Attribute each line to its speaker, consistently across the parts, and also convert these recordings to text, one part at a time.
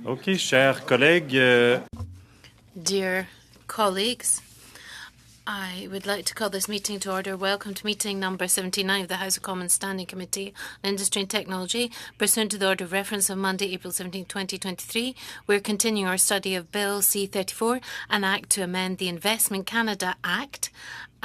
Speaker 1: Okay, chers collègues.
Speaker 2: Dear colleagues, I would like to call this meeting to order. Welcome to meeting number 79 of the House of Commons Standing Committee on Industry and Technology. Pursuant to the order of reference of Monday, April 17, 2023, we're continuing our study of Bill C-34, an act to amend the Investment Canada Act.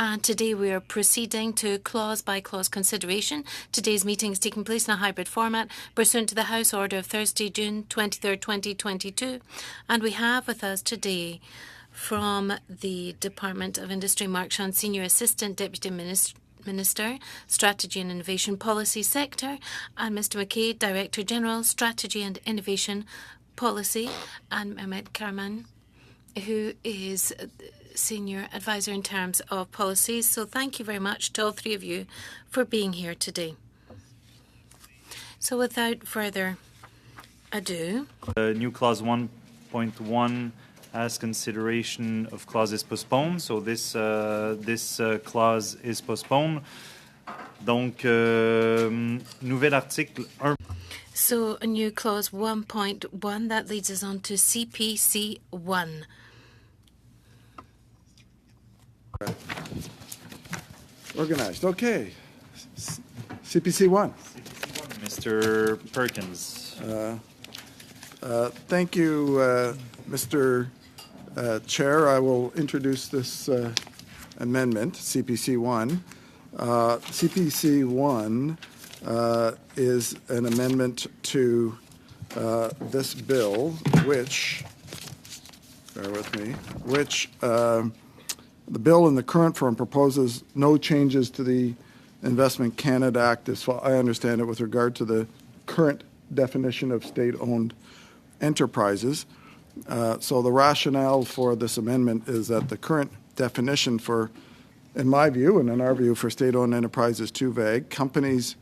Speaker 2: And today we are proceeding to clause-by-clause consideration. Today's meeting is taking place in a hybrid format pursuant to the House Order of Thursday, June 23, 2022. And we have with us today from the Department of Industry, Mark Sean, Senior Assistant Deputy Minister, Strategy and Innovation Policy Sector, and Mr. McKay, Director General, Strategy and Innovation Policy, and Mehmet Karman, who is Senior Advisor in terms of policies. So thank you very much to all three of you for being here today. So without further ado.
Speaker 1: New clause 1.1 as consideration of clauses postponed. So this clause is postponed. Donc, nouvel article 1.
Speaker 2: So a new clause 1.1, that leads us on to CPC 1.
Speaker 3: Organized. Okay. CPC 1.
Speaker 1: Mr. Perkins.
Speaker 3: Thank you, Mr. Chair. I will introduce this amendment, CPC 1. CPC 1 is an amendment to this bill, which, bear with me, which the bill in the current form proposes no changes to the Investment Canada Act, as I understand it, with regard to the current definition of state-owned enterprises. So the rationale for this amendment is that the current definition for, in my view and in our view, for state-owned enterprise is too vague. Companies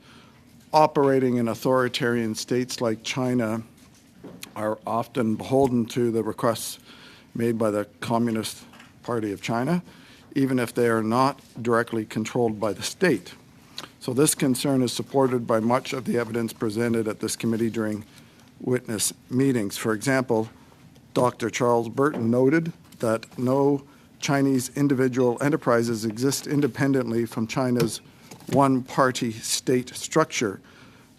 Speaker 3: operating in authoritarian states like China are often beholden to the requests made by the Communist Party of China, even if they are not directly controlled by the state. So this concern is supported by much of the evidence presented at this committee during witness meetings. For example, Dr. Charles Burton noted that no Chinese individual enterprises exist independently from China's one-party state structure.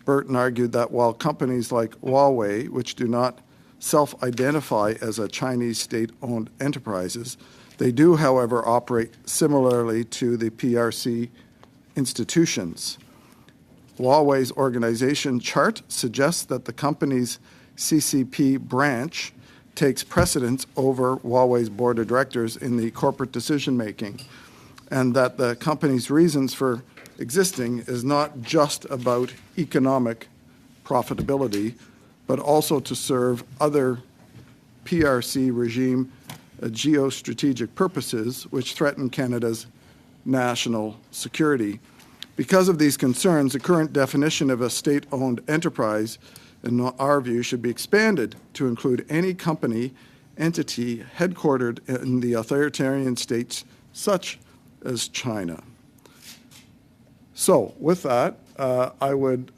Speaker 3: Burton argued that while companies like Huawei, which do not self-identify as a Chinese state-owned enterprises, they do, however, operate similarly to the PRC institutions. Huawei's organization chart suggests that the company's CCP branch takes precedence over Huawei's board of directors in the corporate decision-making, and that the company's reasons for existing is not just about economic profitability, but also to serve other PRC regime geostrategic purposes which threaten Canada's national security. Because of these concerns, the current definition of a state-owned enterprise, in our view, should be expanded to include any company, entity headquartered in the authoritarian states such as China. So, with that, I would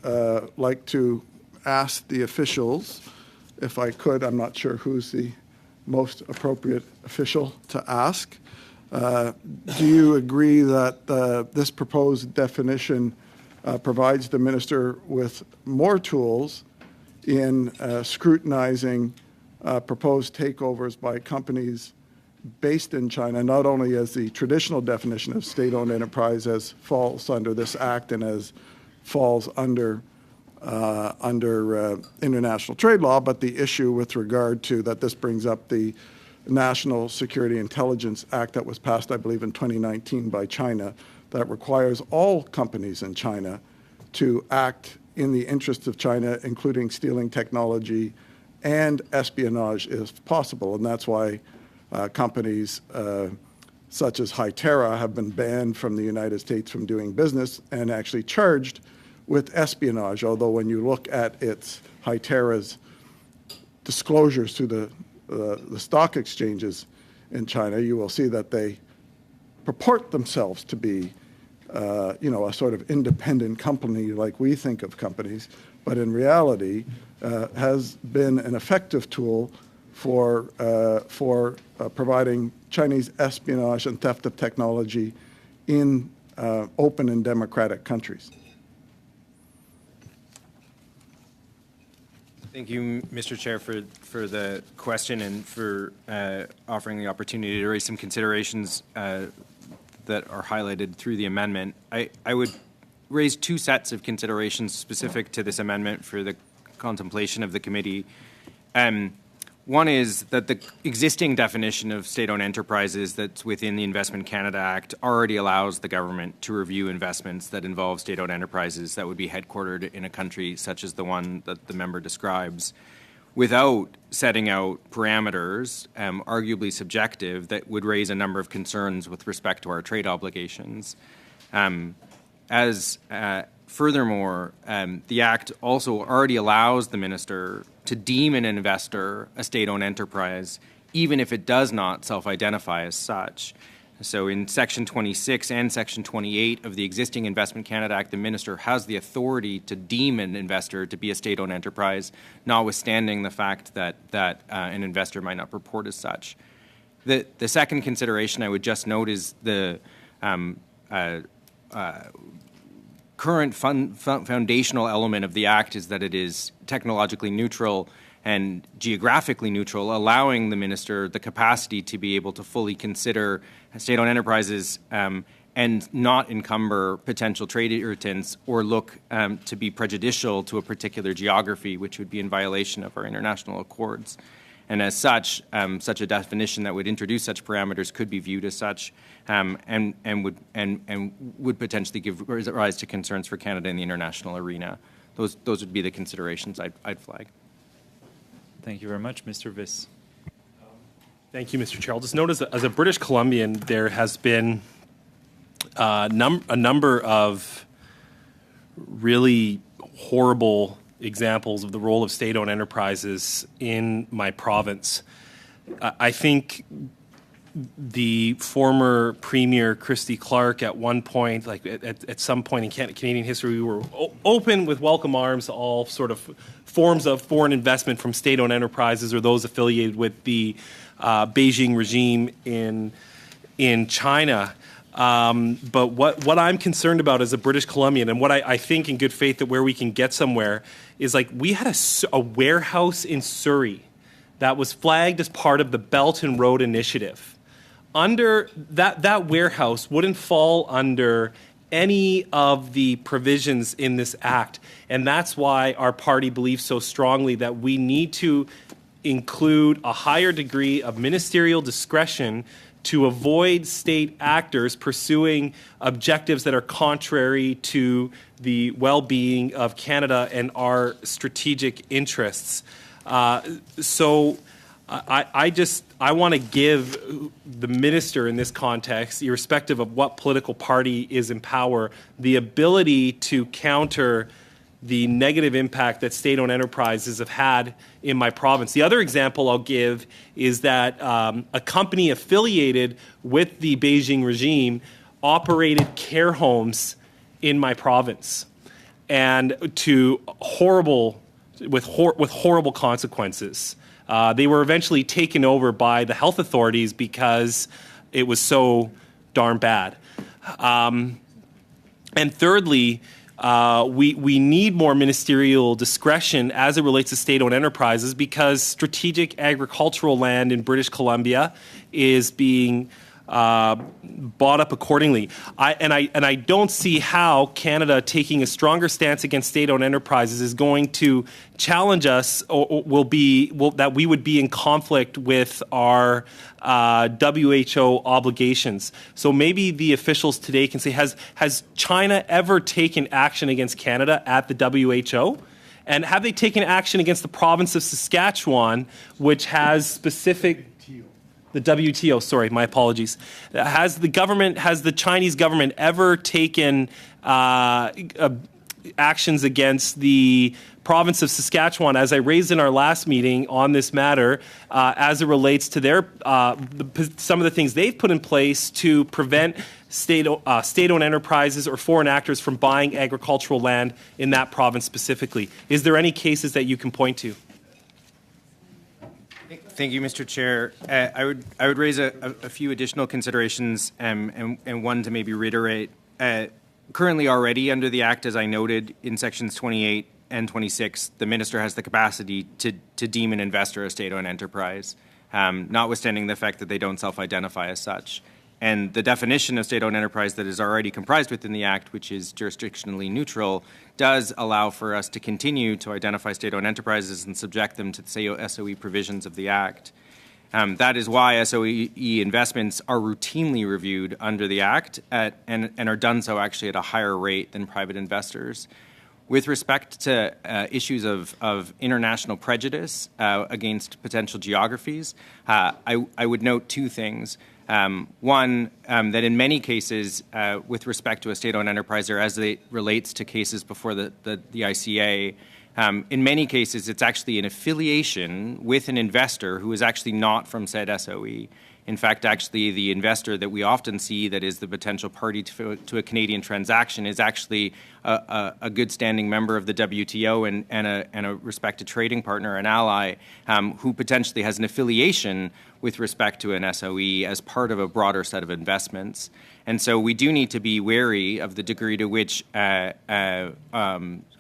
Speaker 3: like to ask the officials, if I could, I'm not sure who's the most appropriate official to ask. Do you agree that this proposed definition provides the minister with more tools in scrutinizing proposed takeovers by companies based in China, not only as the traditional definition of state-owned enterprise as falls under this act and as falls under international trade law, but the issue with regard to that this brings up the National Security Intelligence Act that was passed, I believe, in 2019 by China, that requires all companies in China to act in the interests of China, including stealing technology and espionage if possible. And that's why companies such as Hytera have been banned from the United States from doing business and actually charged with espionage, although when you look at Hytera's disclosures to the stock exchanges in China, you will see that they purport themselves to be, a sort of independent company like we think of companies, but in reality has been an effective tool for providing Chinese espionage and theft of technology in open and democratic countries.
Speaker 4: Thank you, Mr. Chair, for the question and for offering the opportunity to raise some considerations that are highlighted through the amendment. I would raise two sets of considerations specific to this amendment for the contemplation of the committee. One is that the existing definition of state-owned enterprises that's within the Investment Canada Act already allows the government to review investments that involve state-owned enterprises that would be headquartered in a country such as the one that the member describes, without setting out parameters, arguably subjective, that would raise a number of concerns with respect to our trade obligations. Furthermore, the Act also already allows the minister to deem an investor a state-owned enterprise, even if it does not self-identify as such. So in Section 26 and Section 28 of the existing Investment Canada Act, the minister has the authority to deem an investor to be a state-owned enterprise, notwithstanding the fact that an investor might not purport as such. The second consideration I would just note is the current foundational element of the Act is that it is technologically neutral and geographically neutral, allowing the minister the capacity to be able to fully consider state-owned enterprises and not encumber potential trade irritants or look to be prejudicial to a particular geography, which would be in violation of our international accords. And as such, such a definition that would introduce such parameters could be viewed as such, and would potentially give rise to concerns for Canada in the international arena. Those would be the considerations I'd flag.
Speaker 1: Thank you very much, Mr. Viss.
Speaker 5: Thank you, Mr. Chair. I'll just note as a British Columbian, there has been a number of really horrible examples of the role of state-owned enterprises in my province. I think the former Premier Christy Clark at one point, like at some point in Canadian history, we were open with welcome arms to all sort of forms of foreign investment from state-owned enterprises or those affiliated with the Beijing regime in China. But what I'm concerned about as a British Columbian, and what I think in good faith that where we can get somewhere, is like we had a warehouse in Surrey that was flagged as part of the Belt and Road Initiative. Under that warehouse wouldn't fall under any of the provisions in this act. And that's why our party believes so strongly that we need to include a higher degree of ministerial discretion to avoid state actors pursuing objectives that are contrary to the well-being of Canada and our strategic interests. So I want to give the minister in this context, irrespective of what political party is in power, the ability to counter the negative impact that state-owned enterprises have had in my province. The other example I'll give is that a company affiliated with the Beijing regime operated care homes in my province, and with horrible consequences. They were eventually taken over by the health authorities because it was so darn bad. And thirdly, we need more ministerial discretion as it relates to state-owned enterprises because strategic agricultural land in British Columbia is being bought up accordingly. I don't see how Canada taking a stronger stance against state-owned enterprises is going to challenge us, or that we would be in conflict with our WHO obligations. So maybe the officials today can say, has China ever taken action against Canada at the WHO? And have they taken action against the province of Saskatchewan, which has specific... The WTO, sorry, my apologies. Has the Chinese government ever taken actions against the province of Saskatchewan, as I raised in our last meeting on this matter, as it relates to their some of the things they've put in place to prevent state-owned enterprises or foreign actors from buying agricultural land in that province specifically. Is there any cases that you can point to?
Speaker 4: Thank you, Mr. Chair. I would raise a few additional considerations and one to maybe reiterate. Currently already under the Act, as I noted in sections 28 and 26, the minister has the capacity to deem an investor a state-owned enterprise, notwithstanding the fact that they don't self-identify as such. And the definition of state-owned enterprise that is already comprised within the Act, which is jurisdictionally neutral, does allow for us to continue to identify state-owned enterprises and subject them to the SOE provisions of the Act. That is why SOE investments are routinely reviewed under the Act and are done so actually at a higher rate than private investors. With respect to issues of international prejudice against potential geographies, I would note two things. One, that in many cases, with respect to a state-owned enterprise or as it relates to cases before the ICA, in many cases, it's actually an affiliation with an investor who is actually not from said SOE. In fact, actually, the investor that we often see that is the potential party to a Canadian transaction is actually a good standing member of the WTO and a respected trading partner, an ally, who potentially has an affiliation with respect to an SOE as part of a broader set of investments. And so we do need to be wary of the degree to which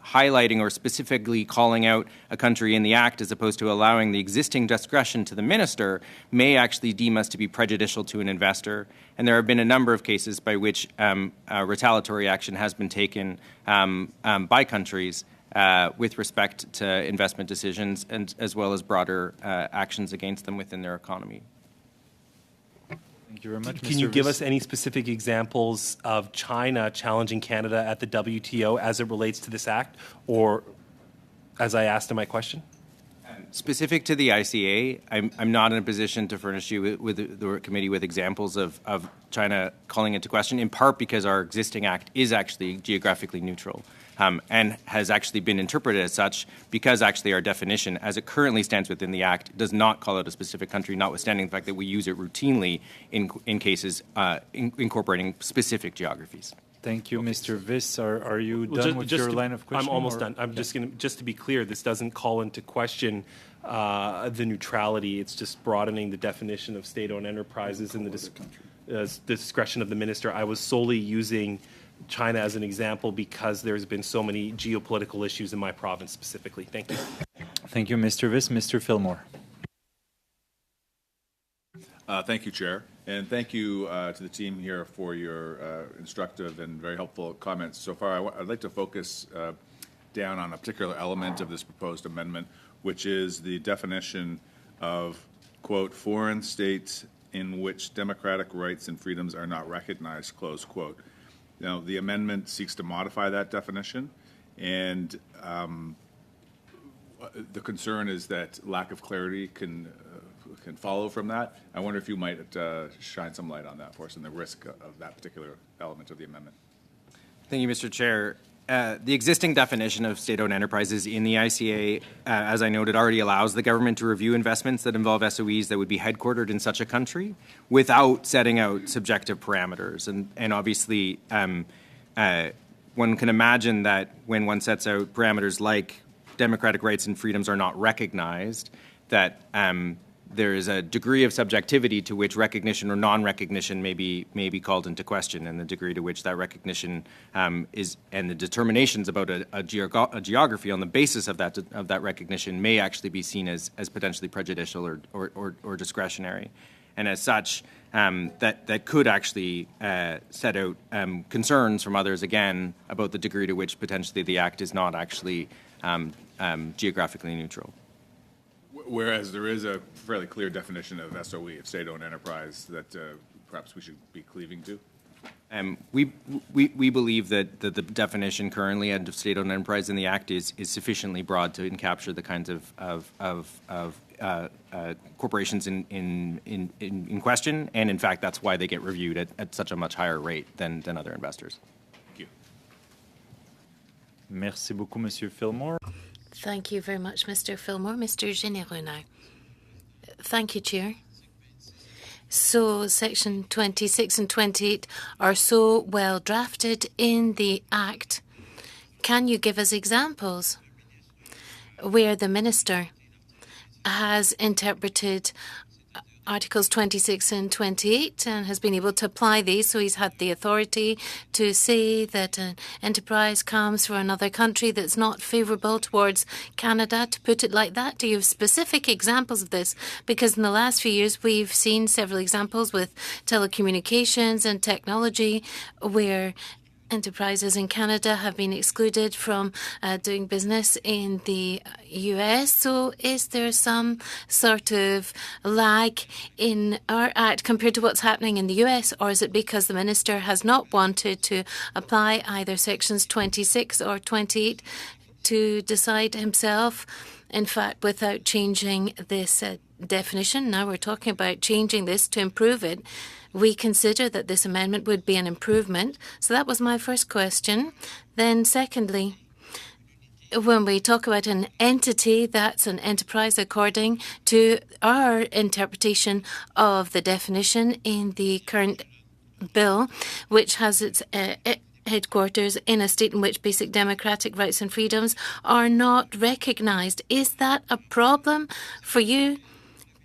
Speaker 4: highlighting or specifically calling out a country in the Act as opposed to allowing the existing discretion to the minister may actually deem us to be prejudicial to an investor. And there have been a number of cases by which retaliatory action has been taken by countries with respect to investment decisions and as well as broader actions against them within their economy.
Speaker 1: Thank you very much,
Speaker 5: Can you give us any specific examples of China challenging Canada at the WTO as it relates to this act, or as I asked in my question?
Speaker 4: Specific to the ICA, I'm not in a position to furnish you with the committee with examples of China calling into question, in part because our existing act is actually geographically neutral and has actually been interpreted as such because actually our definition, as it currently stands within the act, does not call out a specific country, notwithstanding the fact that we use it routinely in cases incorporating specific geographies.
Speaker 1: Thank you, Mr. Viss. Are you done with your line of questioning?
Speaker 5: I'm almost done. I'm just to be clear, this doesn't call into question the neutrality. It's just broadening the definition of state-owned enterprises and the discretion of the minister. I was solely using China as an example because there's been so many geopolitical issues in my province specifically. Thank you.
Speaker 1: Thank you, Mr. Viss. Mr. Fillmore.
Speaker 6: Thank you, Chair. And thank you to the team here for your instructive and very helpful comments so far. I'd like to focus down on a particular element of this proposed amendment, which is the definition of, quote, foreign states in which democratic rights and freedoms are not recognized, close quote. Now, the amendment seeks to modify that definition, and the concern is that lack of clarity can follow from that. I wonder if you might shine some light on that for us and the risk of that particular element of the amendment.
Speaker 4: Thank you, Mr. Chair. The existing definition of state-owned enterprises in the ICA, as I noted, already allows the government to review investments that involve SOEs that would be headquartered in such a country without setting out subjective parameters. And obviously, one can imagine that when one sets out parameters like democratic rights and freedoms are not recognized, that there is a degree of subjectivity to which recognition or non-recognition may be called into question, and the degree to which that recognition is and the determinations about a geography on the basis of that recognition may actually be seen as potentially prejudicial or discretionary, and as such, that could actually set out concerns from others again about the degree to which potentially the act is not actually geographically neutral.
Speaker 6: Whereas there is a fairly clear definition of SOE, of state-owned enterprise, that perhaps we should be cleaving to?
Speaker 4: We believe that the definition currently of state-owned enterprise in the Act is sufficiently broad to capture the kinds of corporations in question, and in fact, that's why they get reviewed at such a much higher rate than other investors.
Speaker 6: Thank you.
Speaker 1: Merci beaucoup, Monsieur Fillmore.
Speaker 2: Thank you very much, Mr. Fillmore. Mr. Généreux now. Thank you, Chair. So Section 26 and 28 are so well drafted in the Act. Can you give us examples where the Minister has interpreted Articles 26 and 28 and has been able to apply these, so he's had the authority to say that an enterprise comes from another country that's not favourable towards Canada, to put it like that? Do you have specific examples of this? Because in the last few years, we've seen several examples with telecommunications and technology where enterprises in Canada have been excluded from doing business in the US. So is there some sort of lag in our Act compared to what's happening in the US, or is it because the Minister has not wanted to apply either Sections 26 or 28 to decide himself, in fact, without changing this definition? Now we're talking about changing this to improve it. We consider that this amendment would be an improvement. So that was my first question. Then secondly, when we talk about an entity, that's an enterprise according to our interpretation of the definition in the current bill, which has its headquarters in a state in which basic democratic rights and freedoms are not recognised. Is that a problem for you?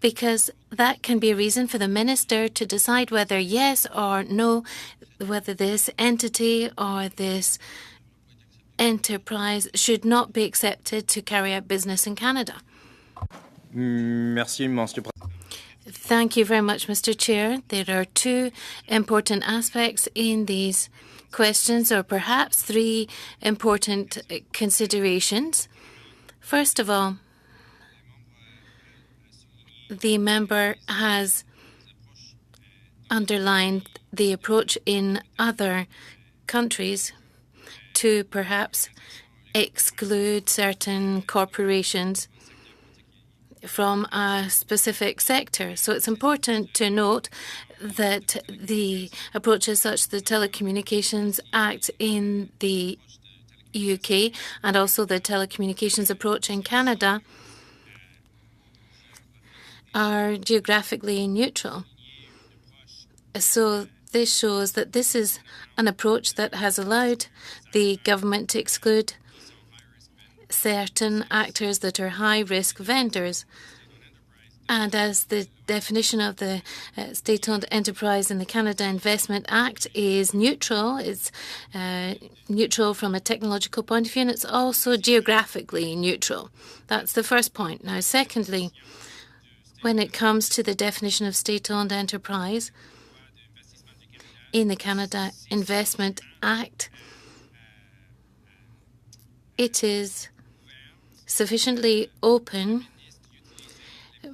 Speaker 2: Because that can be a reason for the Minister to decide whether yes or no, whether this entity or this enterprise should not be accepted to carry out business in Canada.
Speaker 4: Merci, Monsieur.
Speaker 2: Thank you very much, Mr. Chair. There are two important aspects in these questions, or perhaps three important considerations. First of all, the member has underlined the approach in other countries to perhaps exclude certain corporations from a specific sector. So it's important to note that the approaches such as the Telecommunications Act in the UK and also the telecommunications approach in Canada are geographically neutral. So this shows that this is an approach that has allowed the government to exclude certain actors that are high-risk vendors. And as the definition of the state-owned enterprise in the Canada Investment Act is neutral, it's neutral from a technological point of view, and it's also geographically neutral. That's the first point. Now, secondly, when it comes to the definition of state-owned enterprise in the Canada Investment Act, it is sufficiently open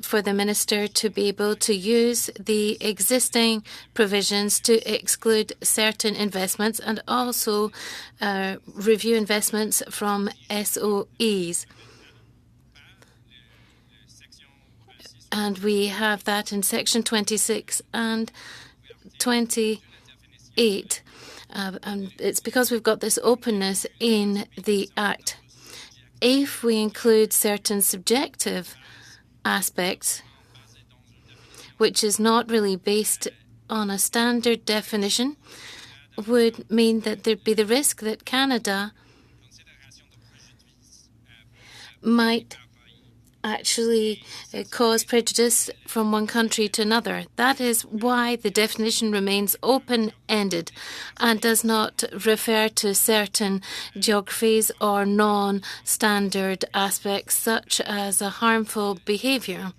Speaker 2: for the Minister to be able to use the existing provisions to exclude certain investments and also review investments from SOEs. And we have that in Section 26 and 28. And it's because we've got this openness in the Act. If we include certain subjective aspects, which is not really based on a standard definition, would mean that there'd be the risk that Canada might actually cause prejudice from one country to another. That is why the definition remains open-ended and does not refer to certain geographies or non-standard aspects such as a harmful behaviour.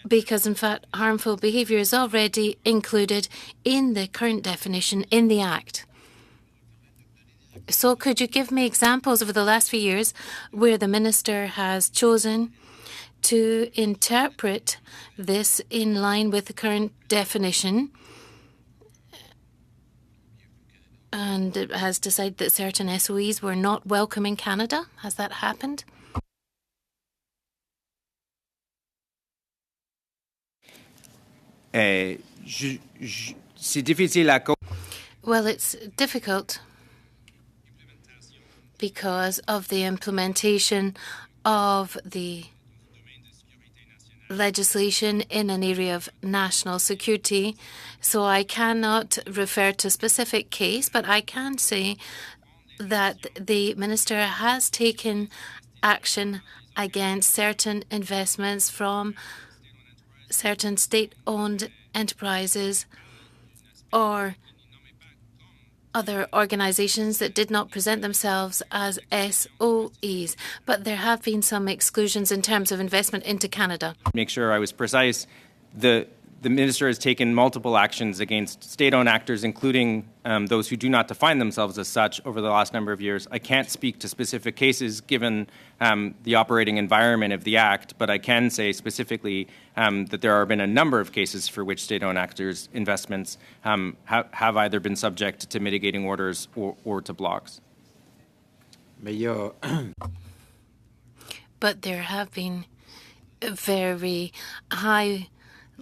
Speaker 2: Because, in fact, harmful behaviour is already included in the current definition in the Act. So could you give me examples over the last few years where the Minister has chosen to interpret this in line with the current definition and has decided that certain SOEs were not welcome in Canada? Has that happened?
Speaker 4: C'est difficile à...
Speaker 2: Well, it's difficult because of the implementation of the legislation in an area of national security. So I cannot refer to a specific case, but I can say that the minister has taken action against certain investments from certain state-owned enterprises or other organizations that did not present themselves as SOEs. But there have been some exclusions in terms of investment into Canada.
Speaker 4: Make sure I was precise. The minister has taken multiple actions against state-owned actors, including those who do not define themselves as such over the last number of years. I can't speak to specific cases given the operating environment of the Act, but I can say specifically that there have been a number of cases for which state-owned actors' investments have either been subject to mitigating orders or to blocks.
Speaker 2: But there have been very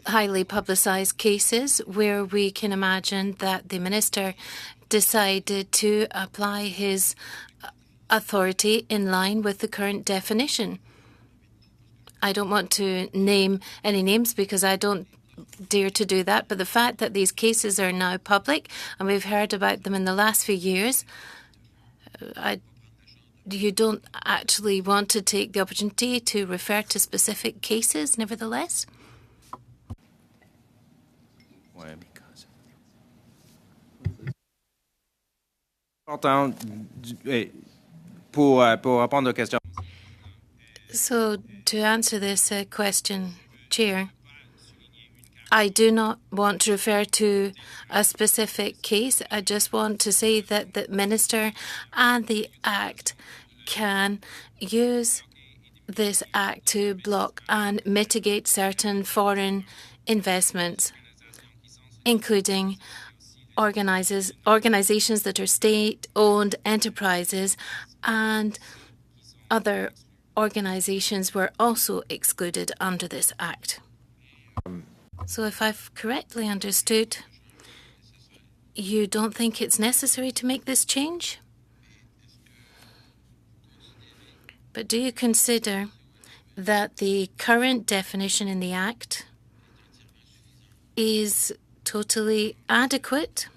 Speaker 2: highly publicized cases where we can imagine that the minister decided to apply his authority in line with the current definition. I don't want to name any names because I don't dare to do that, but the fact that these cases are now public and we've heard about them in the last few years, you don't actually want to take the opportunity to refer to specific cases, nevertheless? So, to answer this question, Chair, I do not want to refer to a specific case. I just want to say that the minister and the Act can use this Act to block and mitigate certain foreign investments, including organizations that are state-owned enterprises, and other organizations were also excluded under this Act. So if I've correctly understood, you don't think it's necessary to make this change? But do you consider that the current definition in the Act is totally adequate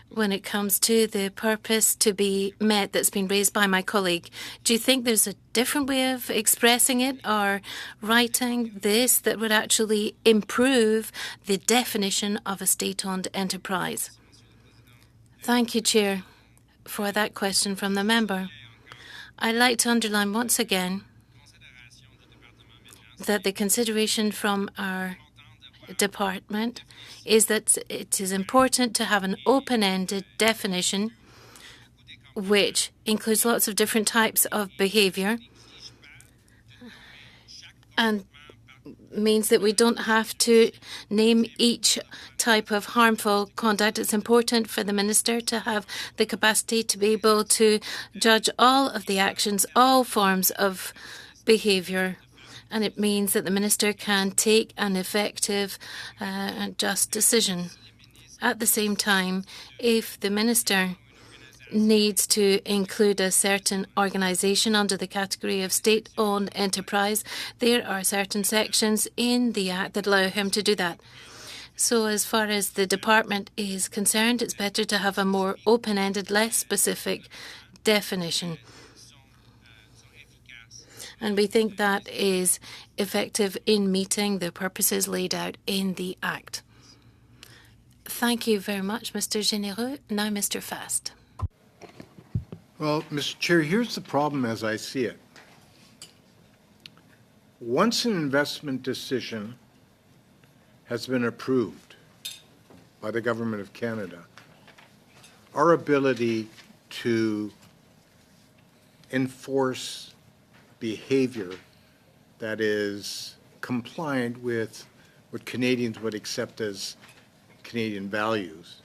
Speaker 2: when it comes to the purpose to be met that's been raised by my colleague? Do you think there's a different way of expressing it or writing this that would actually improve the definition of a state-owned enterprise? Thank you, Chair, for that question from the member. I'd like to underline once again that the consideration from our department is that it is important to have an open-ended definition which includes lots of different types of behavior and means that we don't have to name each type of harmful conduct. It's important for the minister to have the capacity to be able to judge all of the actions, all forms of behavior. And it means that the minister can take an effective and just decision. At the same time, if the minister needs to include a certain organization under the category of state-owned enterprise, there are certain sections in the Act that allow him to do that. So as far as the department is concerned, it's better to have a more open-ended, less specific definition. And we think that is effective in meeting the purposes laid out in the Act. Thank you very much, Mr. Généreux. Now, Mr. Fast.
Speaker 7: Well, Mr. Chair, here's the problem as I see it. Once an investment decision has been approved by the Government of Canada, our ability to enforce behavior that is compliant with what Canadians would accept as Canadian values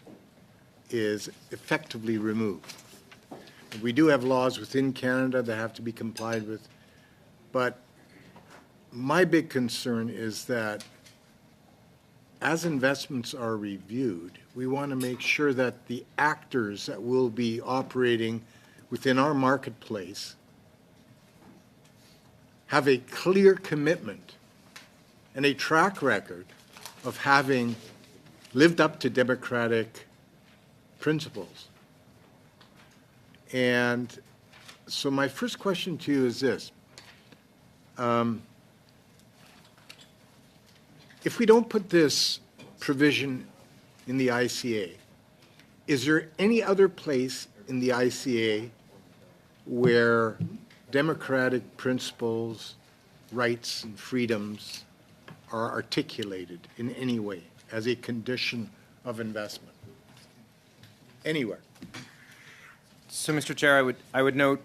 Speaker 7: is effectively removed. We do have laws within Canada that have to be complied with, but my big concern is that as investments are reviewed, we want to make sure that the actors that will be operating within our marketplace have a clear commitment and a track record of having lived up to democratic principles. And so my first question to you is this. If we don't put this provision in the ICA, is there any other place in the ICA where democratic principles, rights, and freedoms are articulated in any way as a condition of investment? Anywhere.
Speaker 4: So, Mr. Chair, I would note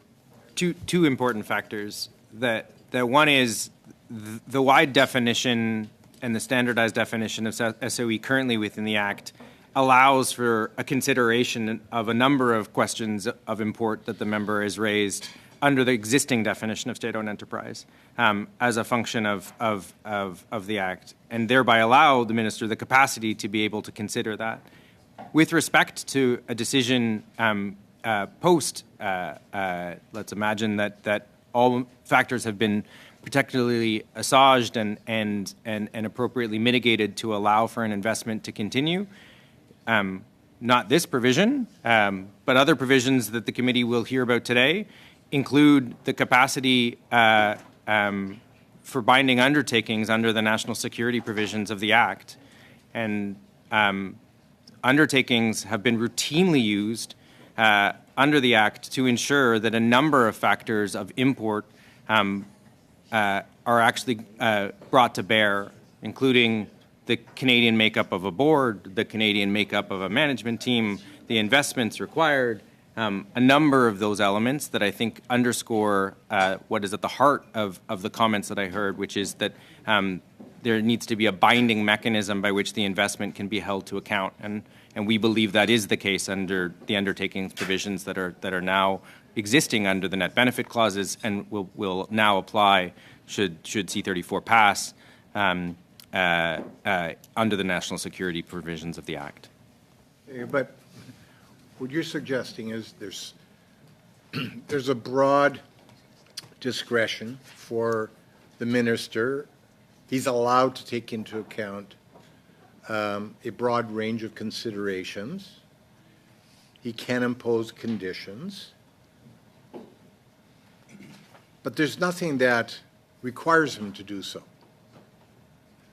Speaker 4: two important factors. That one is the wide definition and the standardized definition of SOE currently within the Act allows for a consideration of a number of questions of import that the member has raised under the existing definition of state-owned enterprise as a function of the Act, and thereby allow the minister the capacity to be able to consider that. With respect to a decision post, let's imagine that all factors have been particularly assuaged and appropriately mitigated to allow for an investment to continue. Not this provision, but other provisions that the committee will hear about today include the capacity for binding undertakings under the national security provisions of the Act. And undertakings have been routinely used under the Act to ensure that a number of factors of import are actually brought to bear, including the Canadian makeup of a board, the Canadian makeup of a management team, the investments required, a number of those elements that I think underscore what is at the heart of the comments that I heard, which is that there needs to be a binding mechanism by which the investment can be held to account. And we believe that is the case under the undertakings provisions that are now existing under the net benefit clauses and will now apply should C-34 pass under the national security provisions of the Act.
Speaker 7: But what you're suggesting is there's a broad discretion for the minister. He's allowed to take into account a broad range of considerations. He can impose conditions. But there's nothing that requires him to do so.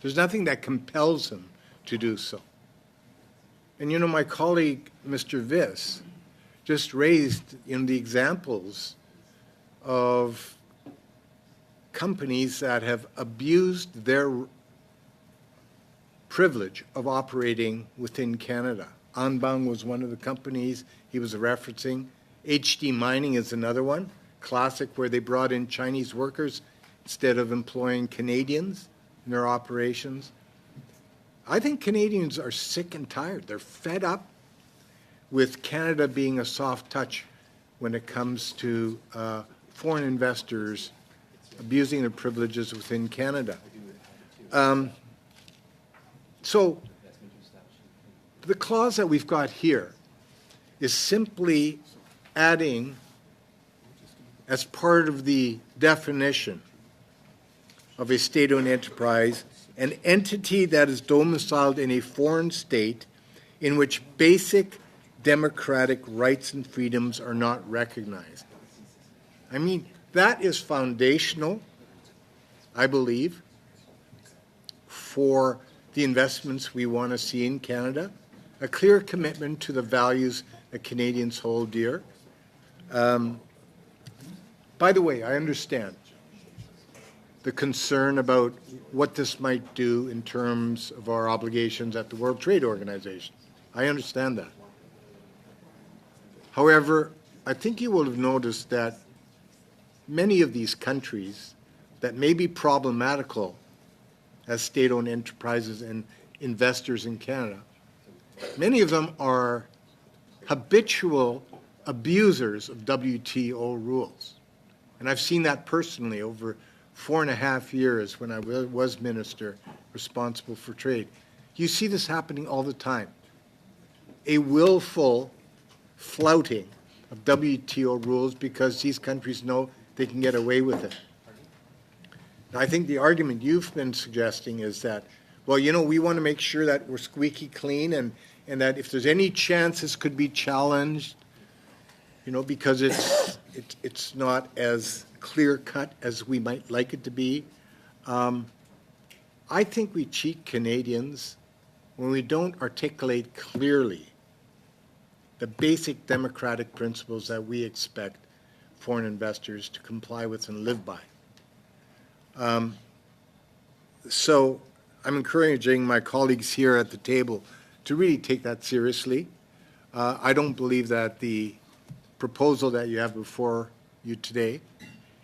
Speaker 7: There's nothing that compels him to do so. And you know, my colleague, Mr. Viss, just raised the examples of companies that have abused their privilege of operating within Canada. Anbang was one of the companies he was referencing. HD Mining is another one, classic, where they brought in Chinese workers instead of employing Canadians in their operations. I think Canadians are sick and tired. They're fed up with Canada being a soft touch when it comes to foreign investors abusing their privileges within Canada. So the clause that we've got here is simply adding, as part of the definition of a state-owned enterprise, an entity that is domiciled in a foreign state in which basic democratic rights and freedoms are not recognized. I mean, that is foundational, I believe, for the investments we want to see in Canada, a clear commitment to the values that Canadians hold dear. By the way, I understand the concern about what this might do in terms of our obligations at the World Trade Organization. I understand that. However, I think you will have noticed that many of these countries that may be problematical as state-owned enterprises and investors in Canada, many of them are habitual abusers of WTO rules. And I've seen that personally over 4.5 years when I was minister responsible for trade. You see this happening all the time. A willful flouting of WTO rules because these countries know they can get away with it. Now, I think the argument you've been suggesting is that, well, you know, we want to make sure that we're squeaky clean and that if there's any chance this could be challenged, you know, because it's not as clear-cut as we might like it to be. I think we cheat Canadians when we don't articulate clearly the basic democratic principles that we expect foreign investors to comply with and live by. So I'm encouraging my colleagues here at the table to really take that seriously. I don't believe that the proposal that you have before you today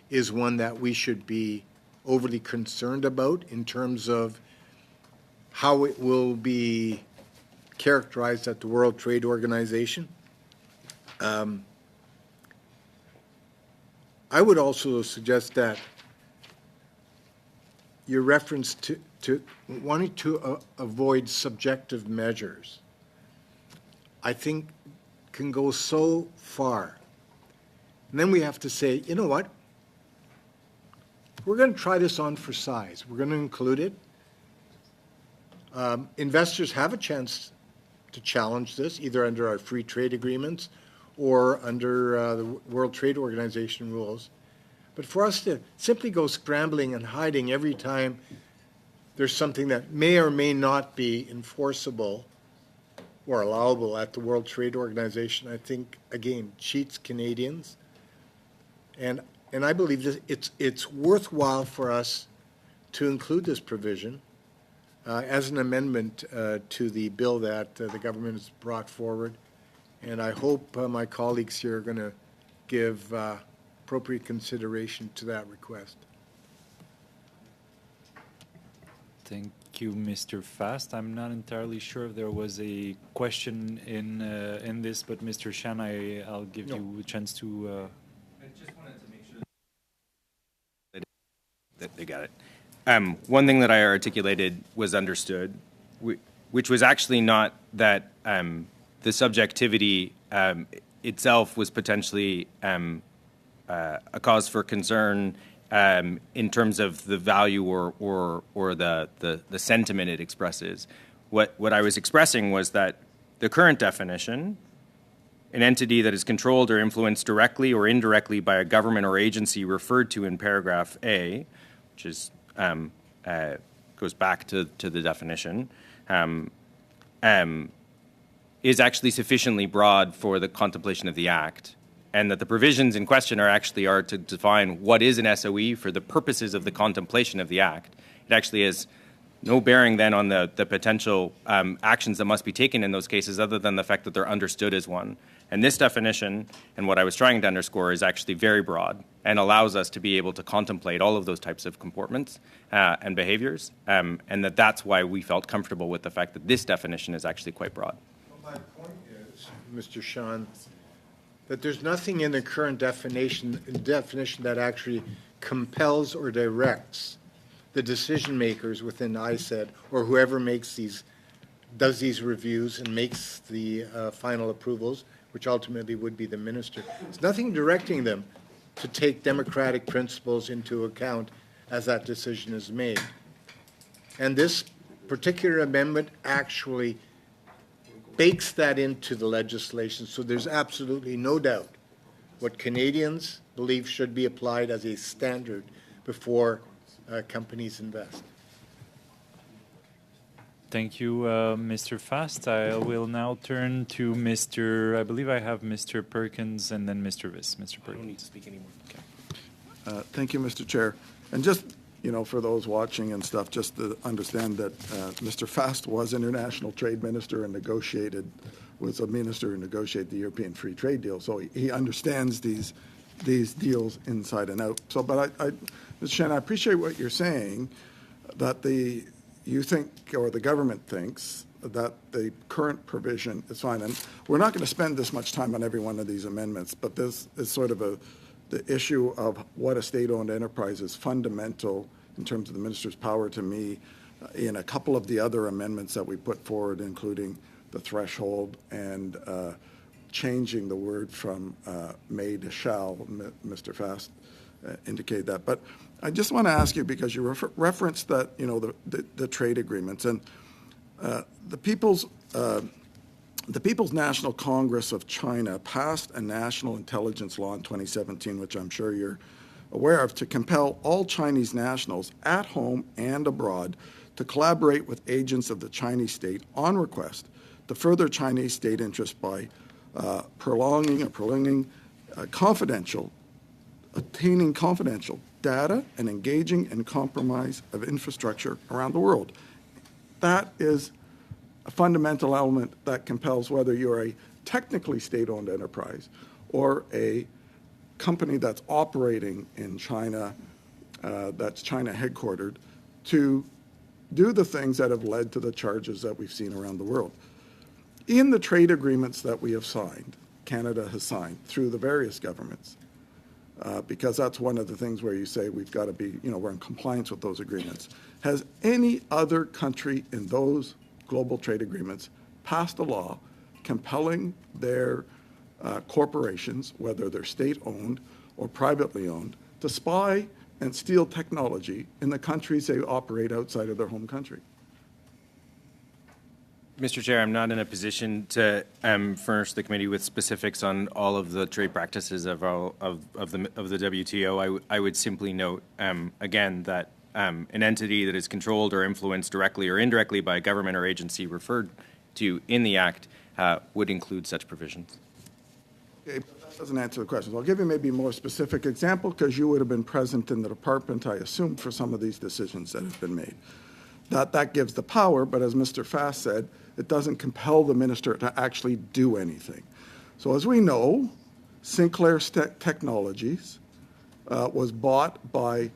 Speaker 7: is one that we should be overly concerned about in terms of how it will be characterized at the World Trade Organization. I would also suggest that your reference to wanting to avoid subjective measures, I think, can go so far. And then we have to say, you know what? We're going to try this on for size. We're going to include it. Investors have a chance to challenge this, either under our free trade agreements or under the World Trade Organization rules. But for us to simply go scrambling and hiding every time there's something that may or may not be enforceable or allowable at the World Trade Organization, I think, again, cheats Canadians. And I believe that it's worthwhile for us to include this provision as an amendment to the bill that the government has brought forward. And I hope my colleagues here are going to give appropriate consideration to that request.
Speaker 1: Thank you, Mr. Fast. I'm not entirely sure if there was a question in this, but Mr. Shan, I'll give you a chance to.
Speaker 4: I just wanted to make sure that they got it. One thing that I articulated was understood, which was actually not that the subjectivity itself was potentially a cause for concern in terms of the value or the sentiment it expresses. What I was expressing was that the current definition, an entity that is controlled or influenced directly or indirectly by a government or agency referred to in paragraph A, which is goes back to the definition, is actually sufficiently broad for the contemplation of the Act, and that the provisions in question are to define what is an SOE for the purposes of the contemplation of the Act. It actually has no bearing then on the potential actions that must be taken in those cases other than the fact that they're understood as one. And this definition, and what I was trying to underscore, is actually very broad and allows us to be able to contemplate all of those types of comportments and behaviors, and that's why we felt comfortable with the fact that this definition is actually quite broad.
Speaker 7: Well, my point is, Mr. Sean, that there's nothing in the current definition that actually compels or directs the decision makers within ISED or whoever does these reviews and makes the final approvals, which ultimately would be the minister. There's nothing directing them to take democratic principles into account as that decision is made. And this particular amendment actually bakes that into the legislation, so there's absolutely no doubt what Canadians believe should be applied as a standard before companies invest.
Speaker 1: Thank you, Mr. Fast. I will now turn to I believe I have Mr. Perkins and then Mr. Viss. Mr. Perkins.
Speaker 5: I don't need to speak anymore.
Speaker 1: Okay.
Speaker 3: Thank you, Mr. Chair. And just, you know, for those watching and stuff, just to understand that Mr. Fast was international trade minister and was a minister who negotiated the European Free Trade Deal. So he understands these deals inside and out. So, but Mr. Shan, I appreciate what you're saying, that you think, or the government thinks, that the current provision is fine. And we're not going to spend this much time on every one of these amendments, but this is sort of the issue of what a state-owned enterprise is fundamental in terms of the minister's power to me. in a couple of the other amendments that we put forward, including the threshold and changing the word from may to shall. Mr. Fast indicated that. But I just want to ask you, because you referenced that, the trade agreements, and the People's National Congress of China passed a national intelligence law in 2017, which I'm sure you're aware of, to compel all Chinese nationals at home and abroad to collaborate with agents of the Chinese state on request to further Chinese state interests by obtaining confidential data and engaging in compromise of infrastructure around the world. That is a fundamental element that compels whether you're a technically state-owned enterprise or a company that's operating in China, that's China headquartered, to do the things that have led to the charges that we've seen around the world. In the trade agreements that we have signed, Canada has signed through the various governments, because that's one of the things where you say we've got to be, we're in compliance with those agreements. Has any other country in those global trade agreements passed a law compelling their corporations, whether they're state-owned or privately owned, to spy and steal technology in the countries they operate outside of their home country?
Speaker 4: Mr. Chair, I'm not in a position to furnish the committee with specifics on all of the trade practices of the WTO. I would simply note again that an entity that is controlled or influenced directly or indirectly by a government or agency referred to in the Act would include such provisions.
Speaker 3: Okay, but that doesn't answer the question. I'll give you maybe a more specific example, because you would have been present in the department, I assume, for some of these decisions that have been made. That gives the power, but as Mr. Fast said, it doesn't compel the minister to actually do anything. So as we know, Sinclair Technologies was bought by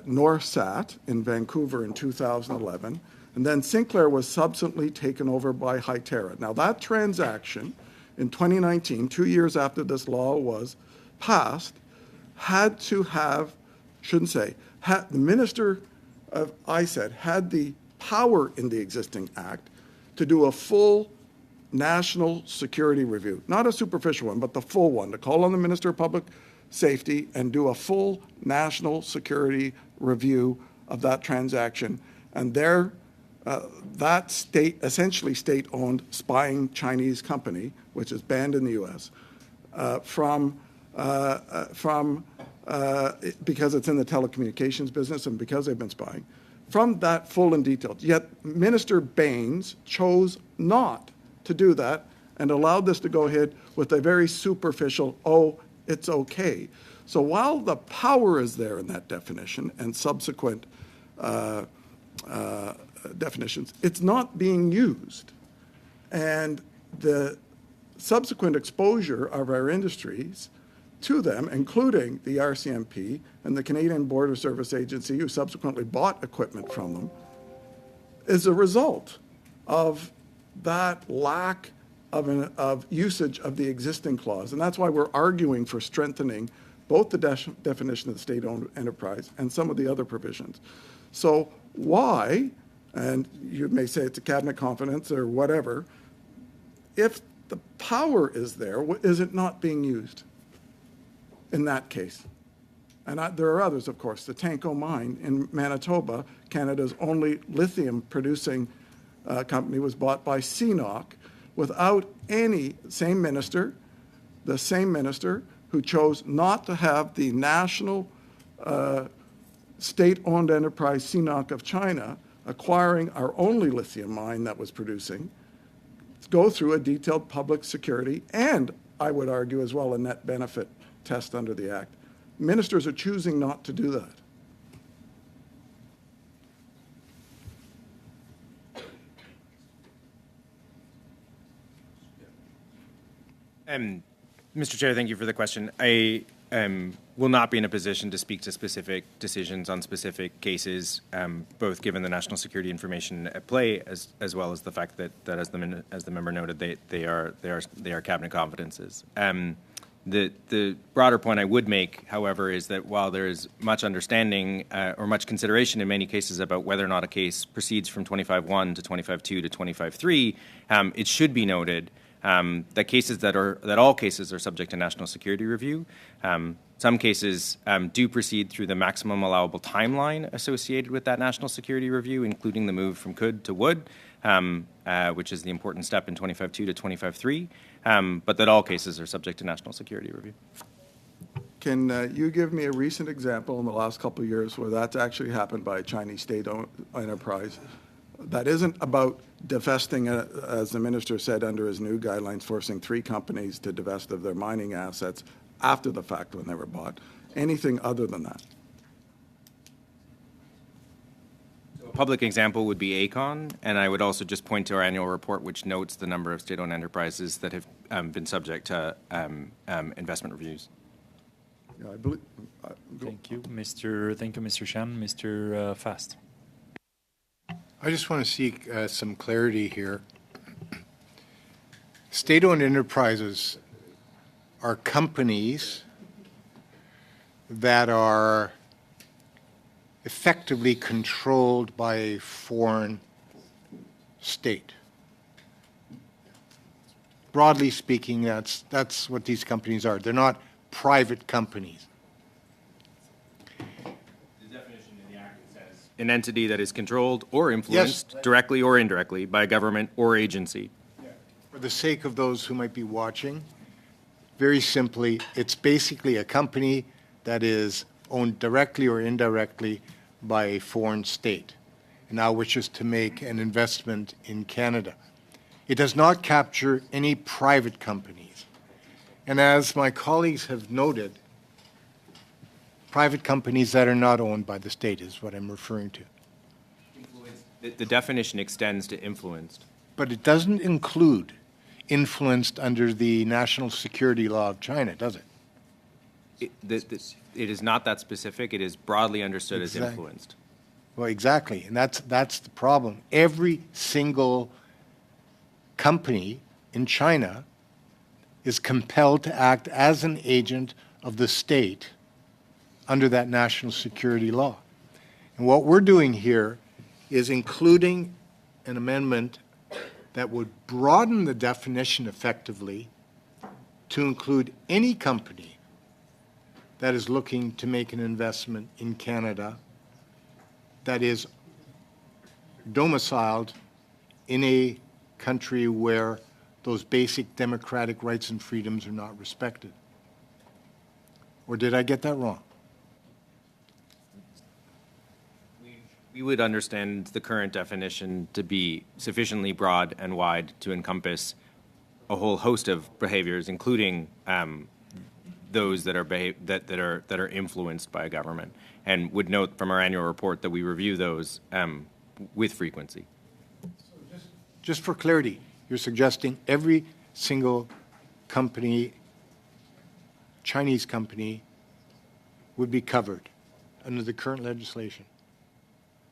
Speaker 3: Norsat in Vancouver in 2011, and then Sinclair was subsequently taken over by Hytera. Now that transaction in 2019, 2 years after this law was passed, had to have, the minister of ISED had the power in the existing act to do a full national security review, not a superficial one, but the full one, to call on the Minister of Public Safety and do a full national security review of that transaction. And that essentially state-owned spying Chinese company, which is banned in the U.S., because it's in the telecommunications business and because they've been spying, from that full and detailed. Yet Minister Baines chose not to do that and allowed this to go ahead with a very superficial, it's okay. So while the power is there in that definition and subsequent definitions, it's not being used. And the subsequent exposure of our industries to them, including the RCMP and the Canadian Border Service Agency, who subsequently bought equipment from them, is a result of that lack of usage of the existing clause. And that's why we're arguing for strengthening both the definition of the state-owned enterprise and some of the other provisions. So why, and you may say it's a cabinet confidence or whatever, if the power is there, is it not being used in that case? And there are others, of course. The Tanko mine in Manitoba, Canada's only lithium producing company, was bought by CNOOC without the same minister who chose not to have the national state-owned enterprise CNOOC of China acquiring our only lithium mine that was producing, go through a detailed public security and, I would argue as well, a net benefit test under the Act. Ministers are choosing not to do that.
Speaker 4: Mr. Chair, thank you for the question. I will not be in a position to speak to specific decisions on specific cases, both given the national security information at play, as well as the fact that as the member noted, they are cabinet confidences. The broader point I would make, however, is that while there is much understanding or much consideration in many cases about whether or not a case proceeds from 25.1 to 25.2 to 25.3, it should be noted that all cases are subject to national security review. Some cases do proceed through the maximum allowable timeline associated with that national security review, including the move from could to would, which is the important step in 25.2 to 25.3, but that all cases are subject to national security review.
Speaker 3: Can you give me a recent example in the last couple of years where that's actually happened by a Chinese state-owned enterprise that isn't about divesting, as the minister said, under his new guidelines, forcing 3 companies to divest of their mining assets after the fact when they were bought? Anything other than that?
Speaker 4: A public example would be AECON, and I would also just point to our annual report, which notes the number of state-owned enterprises that have been subject to investment reviews.
Speaker 3: Yeah, I believe.
Speaker 1: Thank you, Mr. Shan. Mr. Fast.
Speaker 7: I just want to seek some clarity here. State-owned enterprises are companies that are effectively controlled by a foreign state. Broadly speaking, that's what these companies are. They're not private companies.
Speaker 4: The definition in the Act says an entity that is controlled or influenced directly or indirectly by a government or agency.
Speaker 7: For the sake of those who might be watching, very simply, it's basically a company that is owned directly or indirectly by a foreign state and now wishes to make an investment in Canada. It does not capture any private companies. And as my colleagues have noted, private companies that are not owned by the state is what I'm referring to.
Speaker 4: The definition extends to influenced.
Speaker 7: But it doesn't include influenced under the national security law of China, does it?
Speaker 4: It is not that specific. It is broadly understood as
Speaker 7: Exactly.
Speaker 4: influenced.
Speaker 7: Well, exactly, and that's the problem. Every single company in China is compelled to act as an agent of the state under that national security law. And what we're doing here is including an amendment that would broaden the definition effectively to include any company that is looking to make an investment in Canada that is domiciled in a country where those basic democratic rights and freedoms are not respected. Or did I get that wrong?
Speaker 4: We would understand the current definition to be sufficiently broad and wide to encompass a whole host of behaviors, including those that are influenced by a government, and would note from our annual report that we review those with frequency.
Speaker 7: Just for clarity, you're suggesting every single company, Chinese company, would be covered under the current legislation?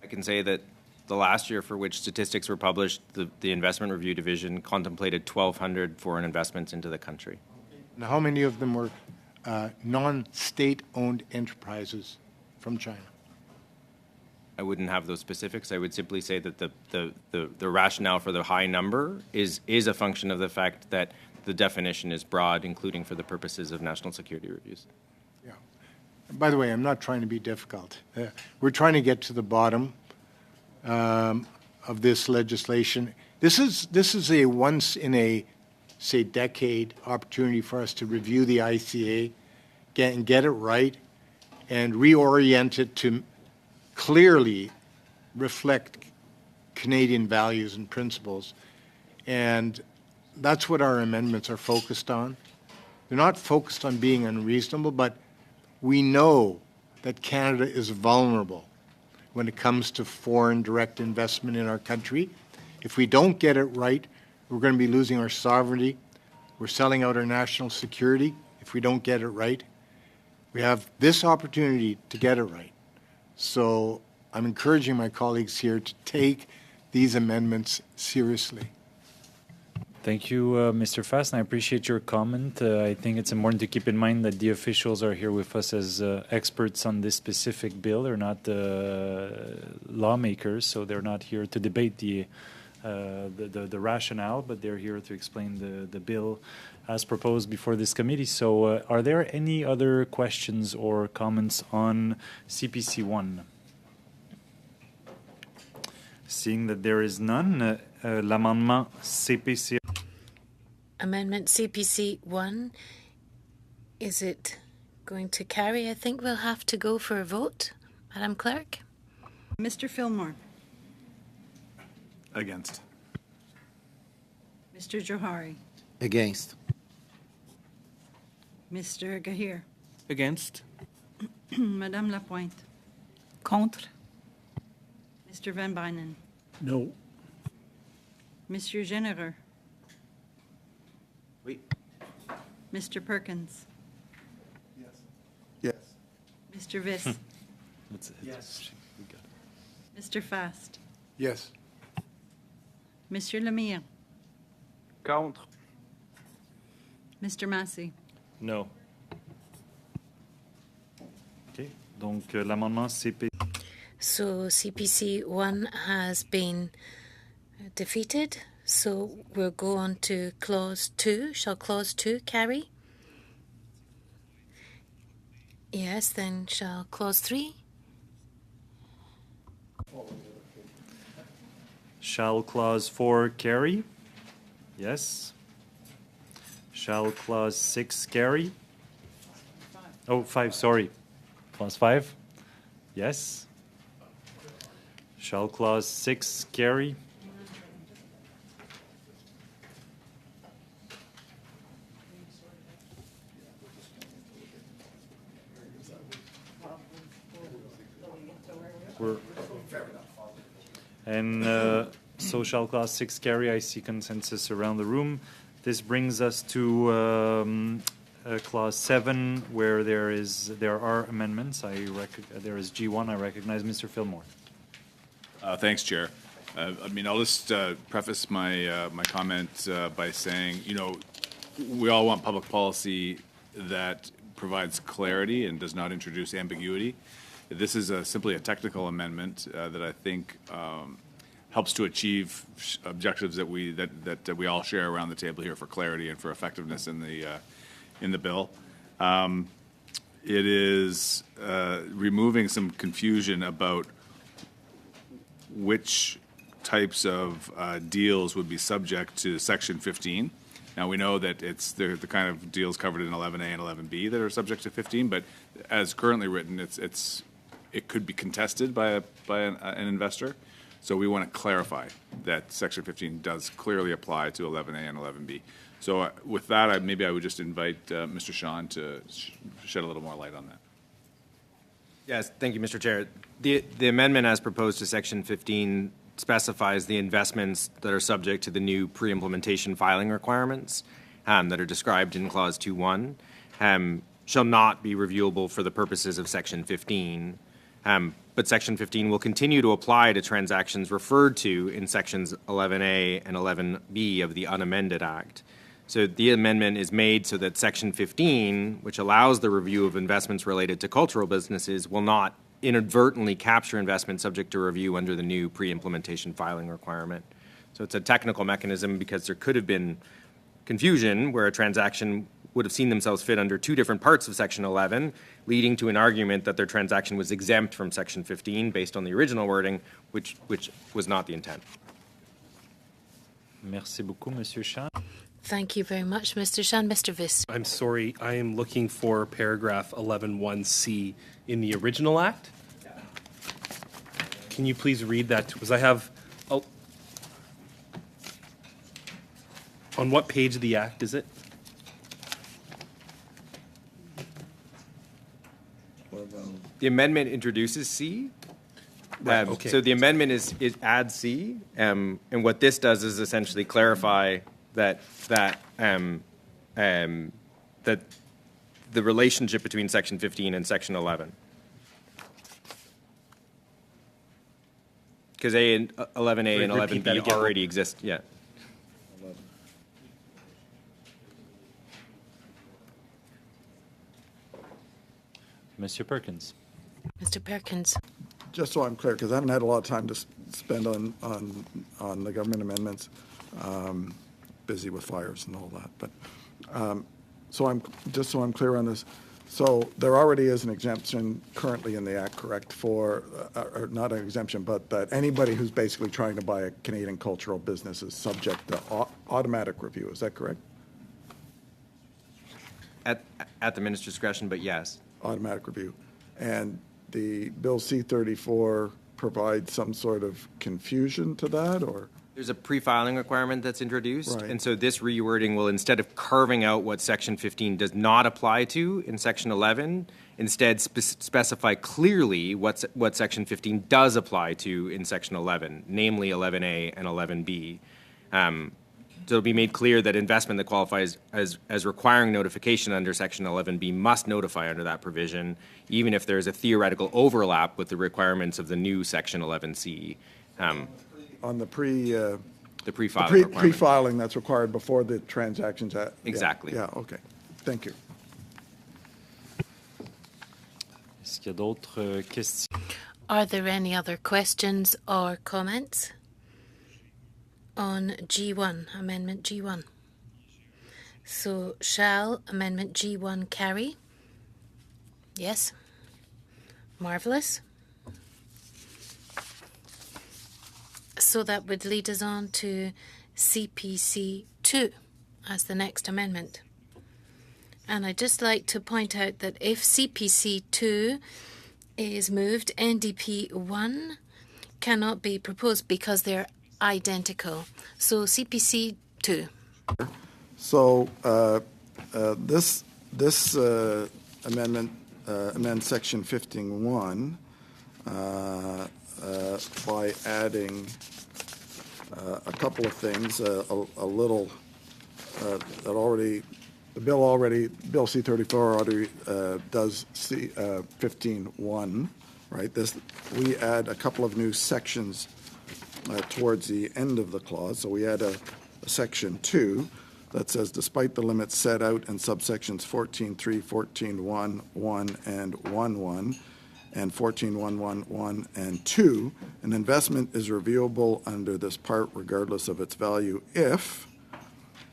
Speaker 4: I can say that the last year for which statistics were published, the Investment Review Division contemplated 1,200 foreign investments into the country.
Speaker 7: Now, how many of them were non-state-owned enterprises from China?
Speaker 4: I wouldn't have those specifics. I would simply say that the rationale for the high number is a function of the fact that the definition is broad, including for the purposes of national security reviews.
Speaker 7: Yeah. By the way, I'm not trying to be difficult. We're trying to get to the bottom of this legislation. This is a once in a, say, decade opportunity for us to review the ICA and get it right and reorient it to clearly reflect Canadian values and principles. And that's what our amendments are focused on. They're not focused on being unreasonable, but we know that Canada is vulnerable when it comes to foreign direct investment in our country. If we don't get it right, we're going to be losing our sovereignty. We're selling out our national security if we don't get it right. We have this opportunity to get it right. So I'm encouraging my colleagues here to take these amendments seriously.
Speaker 1: Thank you, Mr. Fast, and I appreciate your comment. I think it's important to keep in mind that the officials are here with us as experts on this specific bill. They're not lawmakers, so they're not here to debate the rationale, but they're here to explain the bill as proposed before this committee. So are there any other questions or comments on CPC 1? Seeing that there is none, l'amendement CPC.
Speaker 2: Amendment CPC 1, is it going to carry? I think we'll have to go for a vote. Madam Clerk?
Speaker 8: Mr. Fillmore,
Speaker 6: Against.
Speaker 8: Mr. Johari,
Speaker 9: Against.
Speaker 8: Mr. Gahir,
Speaker 9: Against.
Speaker 8: Madame Lapointe,
Speaker 10: Contre.
Speaker 8: Mr. Van Bynen,
Speaker 9: No.
Speaker 8: Monsieur Genereux,
Speaker 9: Oui.
Speaker 8: Mr. Perkins,
Speaker 3: Yes.
Speaker 8: Mr. Viss,
Speaker 9: Yes.
Speaker 8: Mr. Fast,
Speaker 7: Yes.
Speaker 8: Monsieur Lemire,
Speaker 9: Contre.
Speaker 8: Mr. Massey,
Speaker 5: No.
Speaker 1: Okay. Donc, l'amendement CP.
Speaker 2: So CPC 1 has been defeated. So we'll go on to Clause 2. Shall Clause 2 carry? Yes, then shall Clause 3?
Speaker 1: Shall Clause 4 carry? Yes. Shall Clause 6 carry? Oh, 5, sorry. Clause 5? Yes. Shall Clause 6 carry? And so shall Clause 6 carry? I see consensus around the room. This brings us to Clause 7, where there are amendments. There is G1. I recognize Mr. Fillmore.
Speaker 6: Thanks, Chair. I'll just preface my my comment by saying, we all want public policy that provides clarity and does not introduce ambiguity. This is simply a technical amendment that I think helps to achieve objectives that we all share around the table here for clarity and for effectiveness in the bill. It is removing some confusion about which types of deals would be subject to Section 15. Now, we know that the kind of deals covered in 11A and 11B that are subject to 15, but as currently written, it could be contested by an investor. So we want to clarify that Section 15 does clearly apply to 11A and 11B. So with that, maybe I would just invite Mr. Sean to shed a little more light on that.
Speaker 4: Yes, thank you, Mr. Chair. The amendment as proposed to Section 15 specifies the investments that are subject to the new pre-implementation filing requirements that are described in Clause 2.1 shall not be reviewable for the purposes of Section 15. But Section 15 will continue to apply to transactions referred to in Sections 11A and 11B of the unamended Act. So the amendment is made so that Section 15, which allows the review of investments related to cultural businesses, will not inadvertently capture investments subject to review under the new pre-implementation filing requirement. So it's a technical mechanism because there could have been confusion where a transaction would have seen themselves fit under two different parts of Section 11, leading to an argument that their transaction was exempt from Section 15 based on the original wording, which was not the intent.
Speaker 1: Merci beaucoup, Monsieur Chan.
Speaker 2: Thank you very much, Mr. Shan. Mr. Viss.
Speaker 5: I'm sorry, I am looking for paragraph 11(1)(c) in the original act. Can you please read that? Because I have... on what page of the act is it?
Speaker 4: The amendment introduces C.
Speaker 5: Right, okay.
Speaker 4: So the amendment is adds C, and what this does is essentially clarify that the relationship between Section 15 and Section 11. Because 11A and
Speaker 5: Repeat that
Speaker 4: 11B
Speaker 5: again.
Speaker 4: already exist. Yeah.
Speaker 1: Monsieur Perkins.
Speaker 2: Mr. Perkins.
Speaker 3: Just so I'm clear, because I haven't had a lot of time to spend on the government amendments, busy with fires and all that. But so I'm clear on this. So there already is an exemption currently in the Act, correct, for, or not an exemption, but that anybody who's basically trying to buy a Canadian cultural business is subject to automatic review. Is that correct?
Speaker 4: At the minister's discretion, but yes.
Speaker 3: Automatic review. And the Bill C-34 provides some sort of confusion to that, or?
Speaker 4: There's a pre-filing requirement that's introduced,
Speaker 3: Right.
Speaker 4: and so this rewording will, instead of carving out what Section 15 does not apply to in Section 11, instead specify clearly what Section 15 does apply to in Section 11, namely 11A and 11B. So it'll be made clear that investment that qualifies as requiring notification under Section 11B must notify under that provision, even if there is a theoretical overlap with the requirements of the new Section 11C.
Speaker 3: On the
Speaker 4: pre-filing requirement.
Speaker 3: pre-filing that's required before the transactions.
Speaker 4: Exactly.
Speaker 3: Yeah, okay. Thank you.
Speaker 1: Est-ce qu'il y a d'autres questions?
Speaker 2: Are there any other questions or comments on G1, Amendment G1? So shall Amendment G1 carry? Yes. Marvellous. So that would lead us on to CPC 2 as the next amendment. And I'd just like to point out that if CPC 2 is moved, NDP 1 cannot be proposed because they're identical. So CPC 2.
Speaker 3: So this amendment amends Section 15.1 by adding a couple of things, a little that already, Bill C-34 already does C 15.1, right? We add a couple of new sections towards the end of the clause. So we add a Section 2 that says, despite the limits set out in subsections 14.3, 14.1, 1, and 1.1, and 14.1.1 and 2, an investment is reviewable under this part regardless of its value if,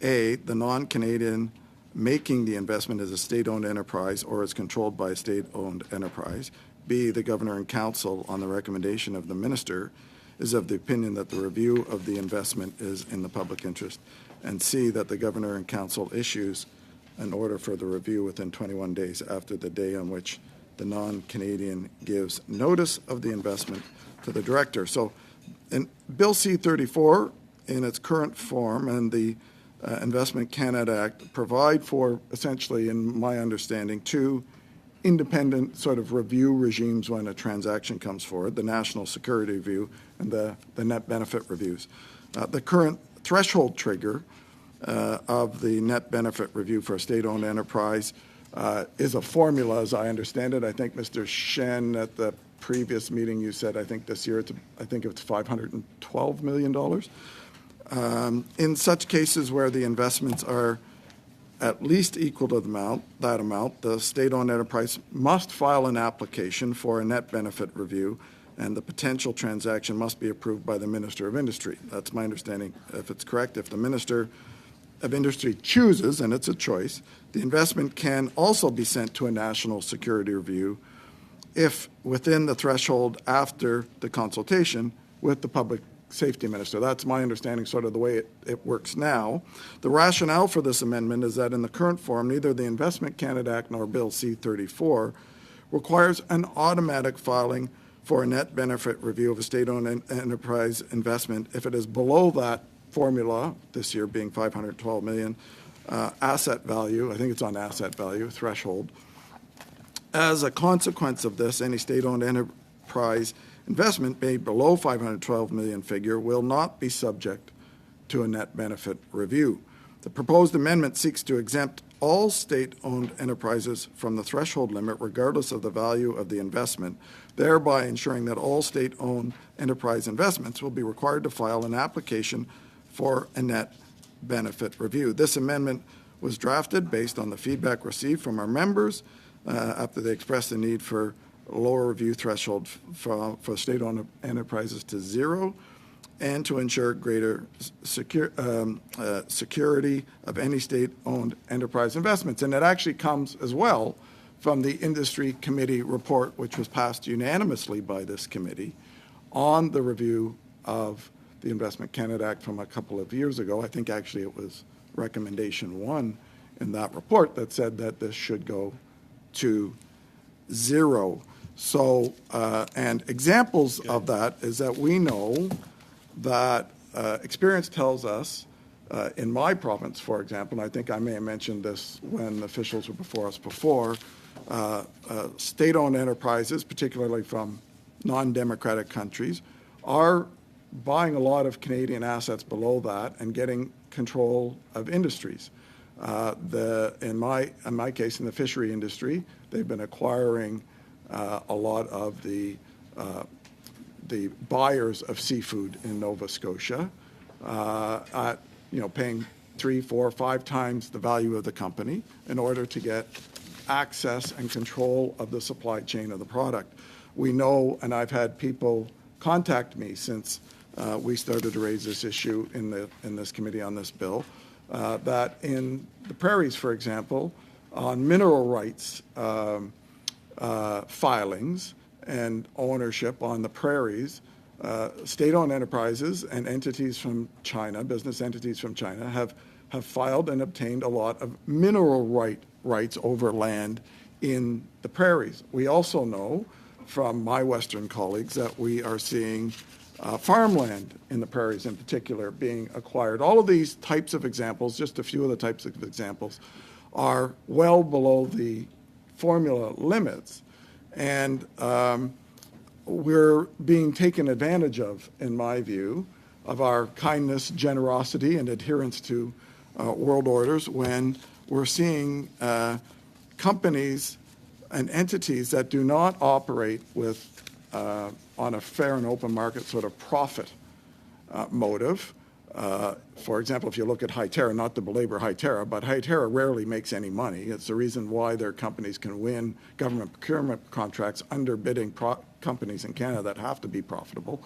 Speaker 3: A, the non-Canadian making the investment is a state-owned enterprise or is controlled by a state-owned enterprise, B, the Governor and Council, on the recommendation of the Minister, is of the opinion that the review of the investment is in the public interest, and C, that the Governor and Council issues an order for the review within 21 days after the day on which the non-Canadian gives notice of the investment to the Director. So in Bill C-34, in its current form, and the Investment Canada Act provide for, essentially, in my understanding, two independent sort of review regimes when a transaction comes forward, the national security review and the net benefit reviews. The current threshold trigger of the net benefit review for a state-owned enterprise is a formula, as I understand it. I think, Mr. Shen, at the previous meeting, you said, I think this year, it's $512 million. In such cases where the investments are at least equal to that amount, the state-owned enterprise must file an application for a net benefit review, and the potential transaction must be approved by the Minister of Industry. That's my understanding, if it's correct. If the Minister of Industry chooses, and it's a choice, the investment can also be sent to a national security review if within the threshold after the consultation with the Public Safety Minister. That's my understanding, sort of the way it works now. The rationale for this amendment is that in the current form, neither the Investment Canada Act nor Bill C-34 requires an automatic filing for a net benefit review of a state-owned enterprise investment if it is below that formula, this year being $512 million, asset value, I think it's on asset value, threshold. As a consequence of this, any state-owned enterprise investment made below $512 million figure will not be subject to a net benefit review. The proposed amendment seeks to exempt all state-owned enterprises from the threshold limit regardless of the value of the investment, thereby ensuring that all state-owned enterprise investments will be required to file an application for a net benefit review. This amendment was drafted based on the feedback received from our members after they expressed the need for lower review threshold for state-owned enterprises to 0, and to ensure greater security of any state-owned enterprise investments. And it actually comes as well from the industry committee report, which was passed unanimously by this committee on the review of the Investment Canada Act from a couple of years ago. I think actually it was recommendation 1 in that report that said that this should go to 0. So, and examples of that is that we know that experience tells us, in my province, for example, and I think I may have mentioned this when officials were before us before, state-owned enterprises, particularly from non-democratic countries, are buying a lot of Canadian assets below that and getting control of industries. In my case, in the fishery industry, they've been acquiring a lot of the buyers of seafood in Nova Scotia at paying 3, 4, 5 times the value of the company in order to get access and control of the supply chain of the product. We know, and I've had people contact me since we started to raise this issue in this committee on this bill, that in the prairies, for example, on mineral rights filings and ownership on the prairies, state-owned enterprises and entities from China, business entities from China, have filed and obtained a lot of mineral rights over land in the prairies. We also know from my Western colleagues that we are seeing farmland in the prairies in particular being acquired. All of these types of examples, just a few of the types of examples, are well below the formula limits. And we're being taken advantage of, in my view, of our kindness, generosity, and adherence to world orders when we're seeing companies and entities that do not operate with on a fair and open market sort of profit motive. For example, if you look at Hyterra, not to belabor Hyterra, but Hyterra rarely makes any money. It's the reason why their companies can win government procurement contracts underbidding companies in Canada that have to be profitable.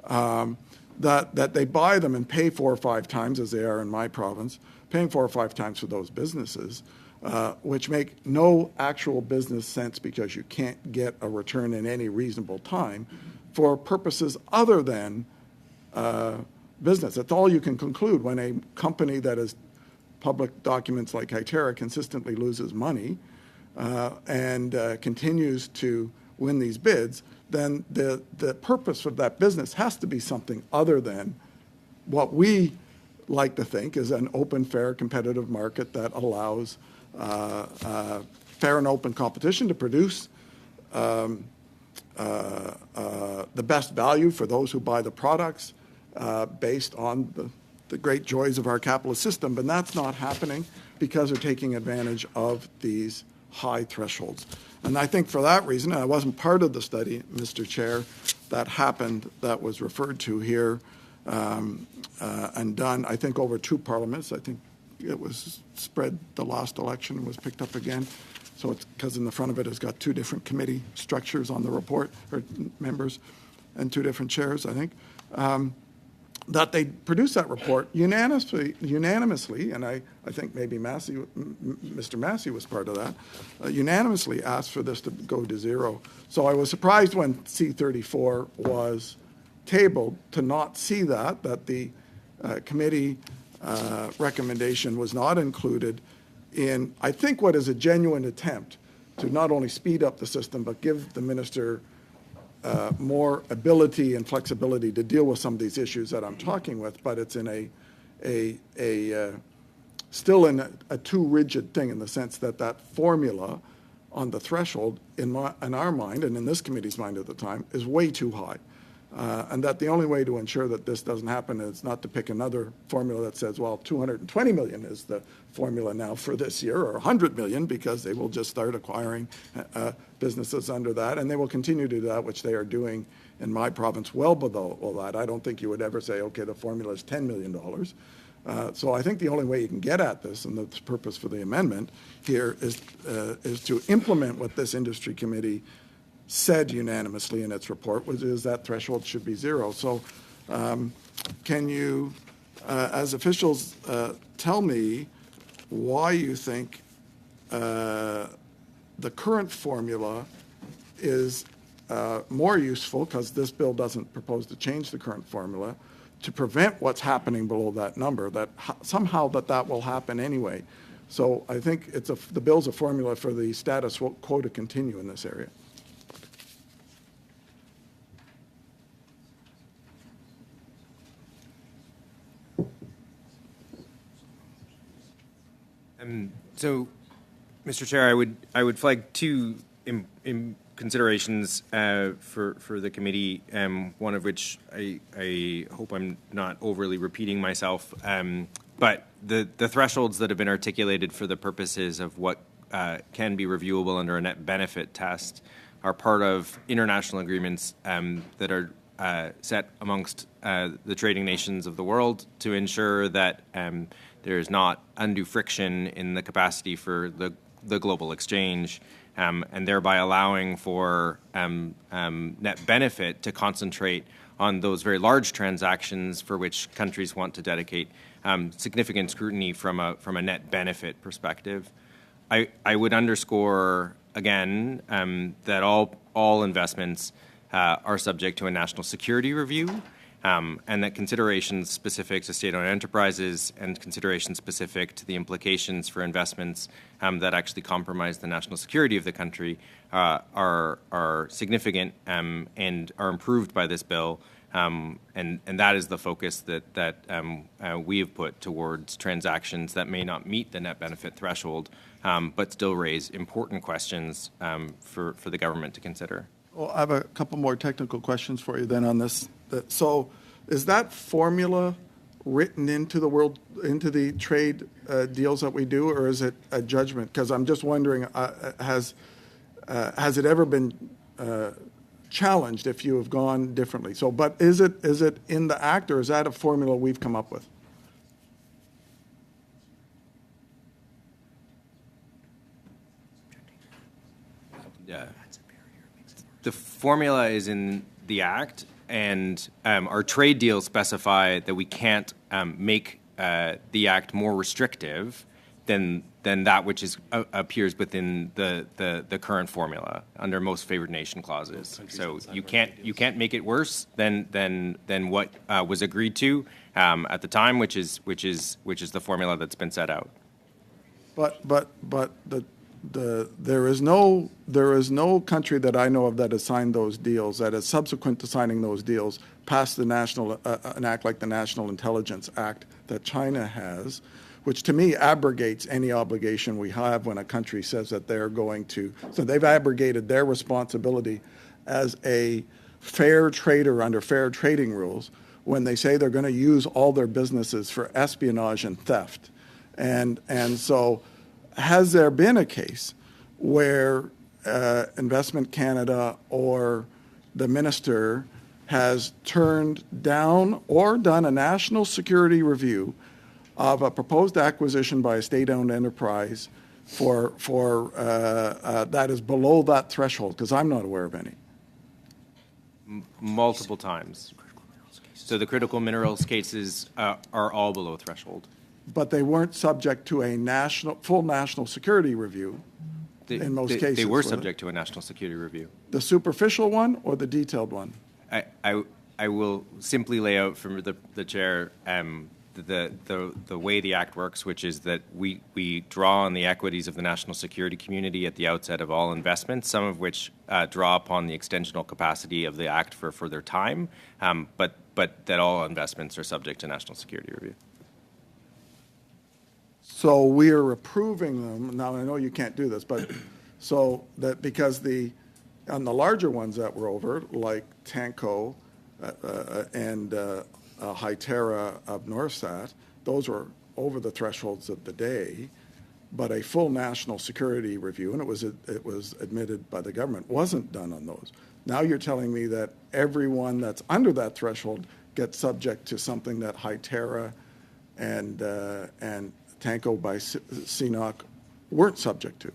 Speaker 3: That they buy them and pay 4 or 5 times, as they are in my province, paying 4 or 5 times for those businesses, which make no actual business sense because you can't get a return in any reasonable time for purposes other than business. That's all you can conclude when a company that is public documents like Hyterra consistently loses money and continues to win these bids. Then the purpose of that business has to be something other than what we like to think is an open, fair, competitive market that allows fair and open competition to produce the best value for those who buy the products based on the great joys of our capitalist system. But that's not happening because they're taking advantage of these high thresholds. And I think for that reason, and I wasn't part of the study, Mr. Chair, that happened, that was referred to here and done, I think, over 2 parliaments. I think it was spread the last election and was picked up again. So it's because in the front of it has got 2 different committee structures on the report, or members, and 2 different chairs, I think. That they produced that report unanimously, and I think maybe Mr. Massey was part of that, unanimously asked for this to go to 0. So I was surprised when C-34 was tabled to not see that the committee recommendation was not included in, I think, what is a genuine attempt to not only speed up the system, but give the minister more ability and flexibility to deal with some of these issues that I'm talking with, but it's in still in a too rigid thing in the sense that formula on the threshold in our mind and in this committee's mind at the time is way too high. And that the only way to ensure that this doesn't happen is not to pick another formula that says, well, 220 million is the formula now for this year, or 100 million, because they will just start acquiring businesses under that, and they will continue to do that, which they are doing in my province well below all that. I don't think you would ever say, okay, the formula is $10 million. So I think the only way you can get at this, and the purpose for the amendment here, is to implement what this industry committee said unanimously in its report, which is that threshold should be 0. So can you, as officials, tell me why you think the current formula is more useful, because this bill doesn't propose to change the current formula, to prevent what's happening below that number, that somehow that will happen anyway. So I think the bill's a formula for the status quo to continue in this area.
Speaker 4: So, Mr. Chair, I would flag two considerations for the committee. One of which I hope I'm not overly repeating myself, but the thresholds that have been articulated for the purposes of what can be reviewable under a net benefit test are part of international agreements that are set amongst the trading nations of the world to ensure that there is not undue friction in the capacity for the global exchange, and thereby allowing for net benefit to concentrate on those very large transactions for which countries want to dedicate significant scrutiny from a net benefit perspective. I would underscore again that all investments are subject to a national security review, and that considerations specific to state-owned enterprises and considerations specific to the implications for investments that actually compromise the national security of the country are significant and are improved by this bill. And that is the focus that we have put towards transactions that may not meet the net benefit threshold, but still raise important questions for the government to consider.
Speaker 3: Well, I have a couple more technical questions for you then on this. So is that formula written into the trade deals that we do, or is it a judgment? Because I'm just wondering, has it ever been challenged if you have gone differently? So, but is it in the Act, or is that a formula we've come up with?
Speaker 4: Yeah. The formula is in the Act, and our trade deals specify that we can't make the Act more restrictive than that which appears within the current formula under most favored nation clauses. So you can't make it worse than what was agreed to at the time, which is the formula that's been set out.
Speaker 3: But there is no country that I know of that has signed those deals, that is subsequent to signing those deals passed the an act like the National Intelligence Act that China has, which to me abrogates any obligation we have when a country says that they're going to. So they've abrogated their responsibility as a fair trader under fair trading rules when they say they're going to use all their businesses for espionage and theft. And so has there been a case where Investment Canada or the minister has turned down or done a national security review of a proposed acquisition by a state-owned enterprise for that is below that threshold? Because I'm not aware of any.
Speaker 4: Multiple times. So the critical minerals cases are all below threshold.
Speaker 3: But they weren't subject to a full national security review in most cases.
Speaker 4: They were subject to a national security review.
Speaker 3: The superficial one or the detailed one?
Speaker 4: I will simply lay out for the chair the way the Act works, which is that we draw on the equities of the national security community at the outset of all investments, some of which draw upon the extensional capacity of the Act for further time, but that all investments are subject to national security review.
Speaker 3: So we are approving them. Now, I know you can't do this, but so that because on the larger ones that were over, like Tanco and Hytera of Norsat, those were over the thresholds of the day, but a full national security review, and it was admitted by the government, wasn't done on those. Now you're telling me that everyone that's under that threshold gets subject to something that Hytera and Tanko by CNOC weren't subject to.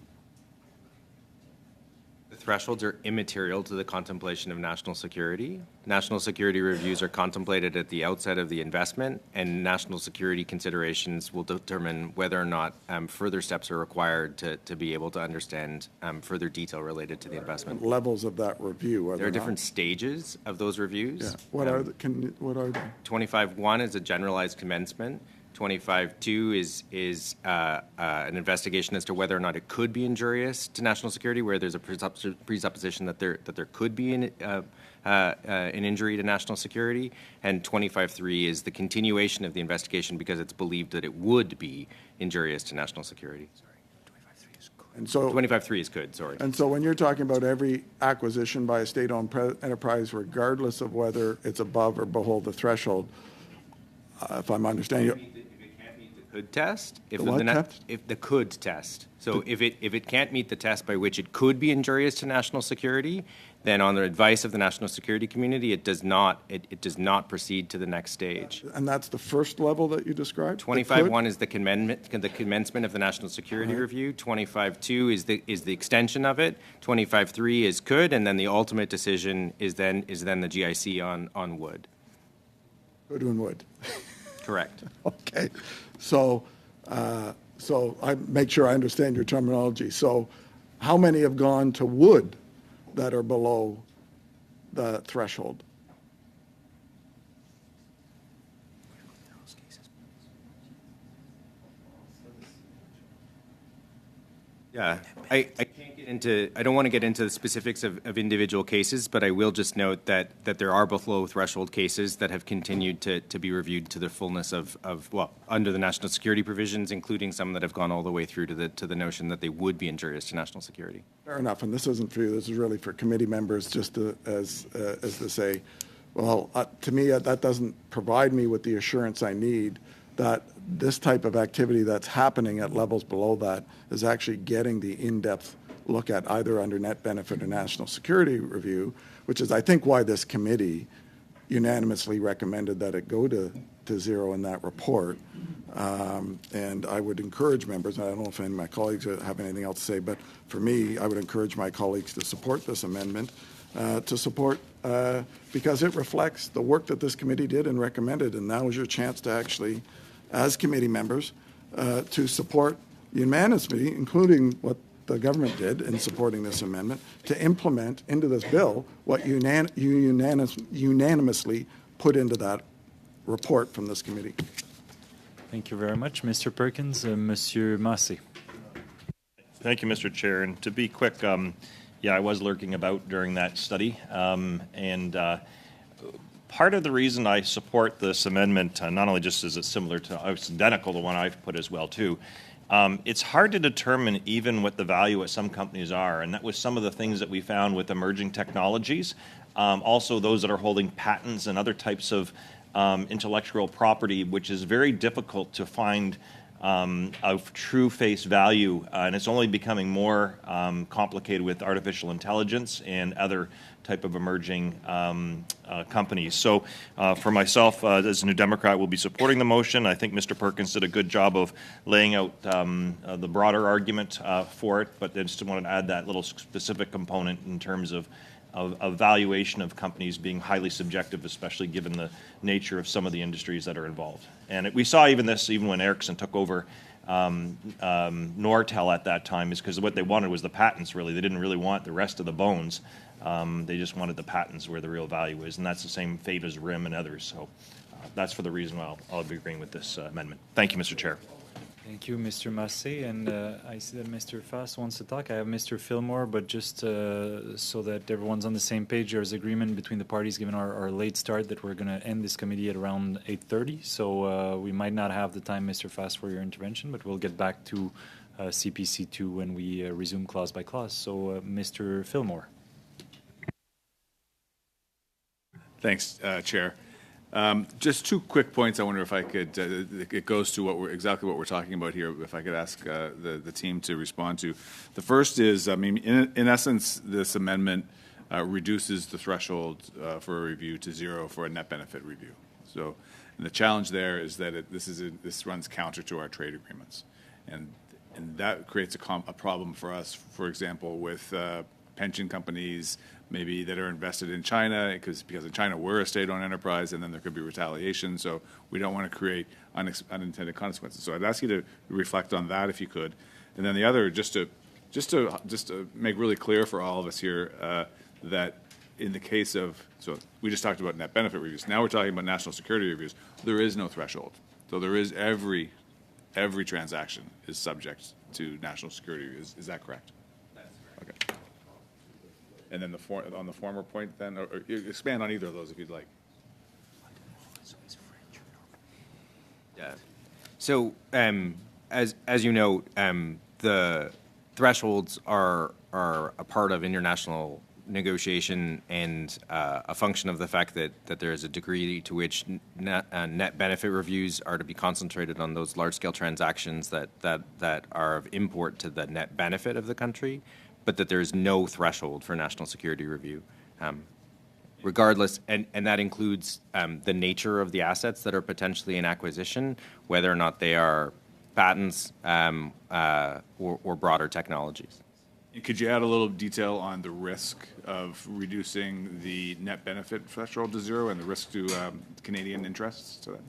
Speaker 4: The thresholds are immaterial to the contemplation of national security. National security reviews are contemplated at the outset of the investment, and national security considerations will determine whether or not further steps are required to be able to understand further detail related to the investment.
Speaker 3: Levels of that review,
Speaker 4: There are different stages of those reviews.
Speaker 3: Yeah. What are they?
Speaker 4: 25.1 is a generalized commencement. 25.2 is an investigation as to whether or not it could be injurious to national security, where there's a presupposition that there could be an injury to national security. And 25.3 is the continuation of the investigation because it's believed that it would be injurious to national security.
Speaker 3: And so
Speaker 4: 25.3 is good, sorry.
Speaker 3: And so when you're talking about every acquisition by a state-owned enterprise, regardless of whether it's above or below the threshold, if I'm understanding you.
Speaker 4: Could test if
Speaker 3: The what test?
Speaker 4: If the could test. So if it can't meet the test by which it could be injurious to national security, then on the advice of the national security community, it does not proceed to the next stage.
Speaker 3: And that's the first level that you described?
Speaker 4: 25.1 is the commencement of the national security review. 25.2 is the extension of it. 25.3 is could, and then the ultimate decision is then the GIC on would.
Speaker 3: Could and would.
Speaker 4: Correct.
Speaker 3: Okay. So I make sure I understand your terminology. So how many have gone to wood that are below the threshold?
Speaker 4: Yeah, I can't get into. I don't want to get into the specifics of individual cases, but I will just note that there are below threshold cases that have continued to be reviewed to the fullness of under the national security provisions, including some that have gone all the way through to the notion that they would be injurious to national security.
Speaker 3: Fair enough. And this isn't for you. This is really for committee members, just as to say, well, to me that doesn't provide me with the assurance I need that this type of activity that's happening at levels below that is actually getting the in-depth look at either under net benefit or national security review, which is, I think, why this committee unanimously recommended that it go to zero in that report. And I would encourage members, and I don't know if any of my colleagues have anything else to say, but for me, I would encourage my colleagues to support this amendment, because it reflects the work that this committee did and recommended, and now is your chance to actually, as committee members, to support unanimously, including what the government did in supporting this amendment, to implement into this bill what you unanimously put into that report from this committee.
Speaker 1: Thank you very much, Mr. Perkins. Monsieur Massé.
Speaker 10: Thank you, Mr. Chair. And to be quick, I was lurking about during that study, and part of the reason I support this amendment, not only just is it similar to, it's identical to one I've put as well too, it's hard to determine even what the value of some companies are, and that was some of the things that we found with emerging technologies. Also those that are holding patents and other types of intellectual property, which is very difficult to find of true face value, and it's only becoming more complicated with artificial intelligence and other type of emerging companies. So for myself, as a New Democrat, will be supporting the motion. I think Mr. Perkins did a good job of laying out the broader argument for it, but I just wanted to add that little specific component in terms of valuation of companies being highly subjective, especially given the nature of some of the industries that are involved. And we saw even when Ericsson took over Nortel at that time, is because what they wanted was the patents, really. They didn't really want the rest of the bones. They just wanted the patents where the real value is, and that's the same fate as RIM and others. So that's for the reason why I'll be agreeing with this amendment. Thank you, Mr. Chair.
Speaker 1: Thank you, Mr. Massé. And I see that Mr. Fass wants to talk. I have Mr. Fillmore, but just so that everyone's on the same page, there's agreement between the parties, given our late start, that we're going to end this committee at around 8:30. So we might not have the time, Mr. Fass, for your intervention, but we'll get back to CPC2 when we resume clause by clause. So Mr. Fillmore.
Speaker 6: Thanks, Chair. Just two quick points. I wonder if I could. It goes to exactly what we're talking about here. If I could ask the team to respond to. The first is, I mean, in essence, this amendment reduces the threshold for a review to zero for a net benefit review. So, And the challenge there is that this runs counter to our trade agreements, and that creates a problem for us. For example, with pension companies maybe that are invested in China, because in China we're a state-owned enterprise, and then there could be retaliation. So we don't want to create unintended consequences. So I'd ask you to reflect on that if you could. And then the other, just to make really clear for all of us here, that in the case of, so we just talked about net benefit reviews. Now we're talking about national security reviews. There is no threshold. So there is every transaction is subject to national security reviews. Is that correct? That's correct. Okay. And then on the former point, then, or expand on either of those if you'd like.
Speaker 4: Yeah. So, as you know, the thresholds are a part of international negotiation and a function of the fact that there is a degree to which net benefit reviews are to be concentrated on those large-scale transactions that are of import to the net benefit of the country, but that there is no threshold for national security review. Regardless, and that includes the nature of the assets that are potentially in acquisition, whether or not they are patents or broader technologies.
Speaker 6: And could you add a little detail on the risk of reducing the net benefit threshold to zero and the risk to Canadian interests to that?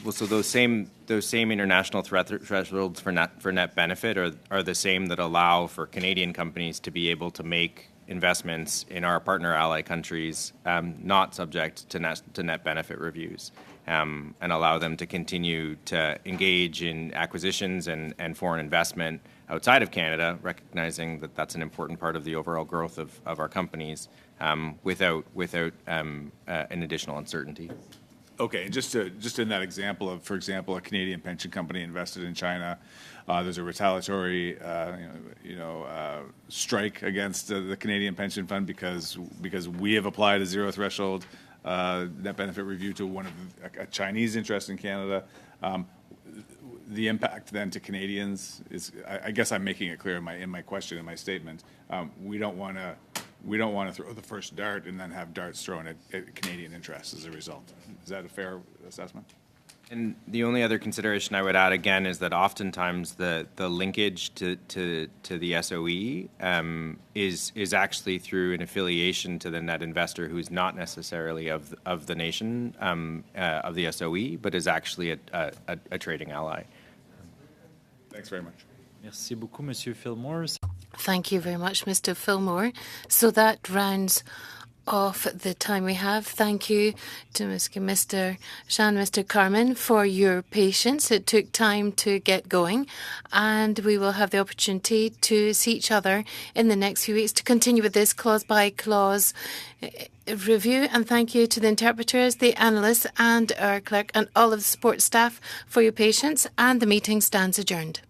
Speaker 4: Well, so those same international thresholds for net benefit are the same that allow for Canadian companies to be able to make investments in our partner ally countries, not subject to net benefit reviews, and allow them to continue to engage in acquisitions and foreign investment outside of Canada, recognizing that that's an important part of the overall growth of our companies, without an additional uncertainty.
Speaker 6: Okay, and just in that example of, for example, a Canadian pension company invested in China, there's a retaliatory, strike against the Canadian pension fund because we have applied a zero threshold net benefit review to one of a Chinese interest in Canada. The impact then to Canadians is, I guess I'm making it clear in my question, in my statement, we don't want to throw the first dart and then have darts thrown at Canadian interests as a result. Is that a fair assessment?
Speaker 4: And the only other consideration I would add again is that oftentimes the linkage to the SOE is actually through an affiliation to the net investor who's not necessarily of the nation of the SOE, but is actually a trading ally.
Speaker 6: Thanks very much.
Speaker 1: Merci beaucoup, Monsieur Fillmore.
Speaker 2: Thank you very much, Mr. Fillmore. So that rounds off the time we have. Thank you to Mr. Shan, Mr. Carmen, for your patience. It took time to get going, and we will have the opportunity to see each other in the next few weeks to continue with this clause-by-clause review. And thank you to the interpreters, the analysts, and our clerk, and all of the support staff for your patience. And the meeting stands adjourned.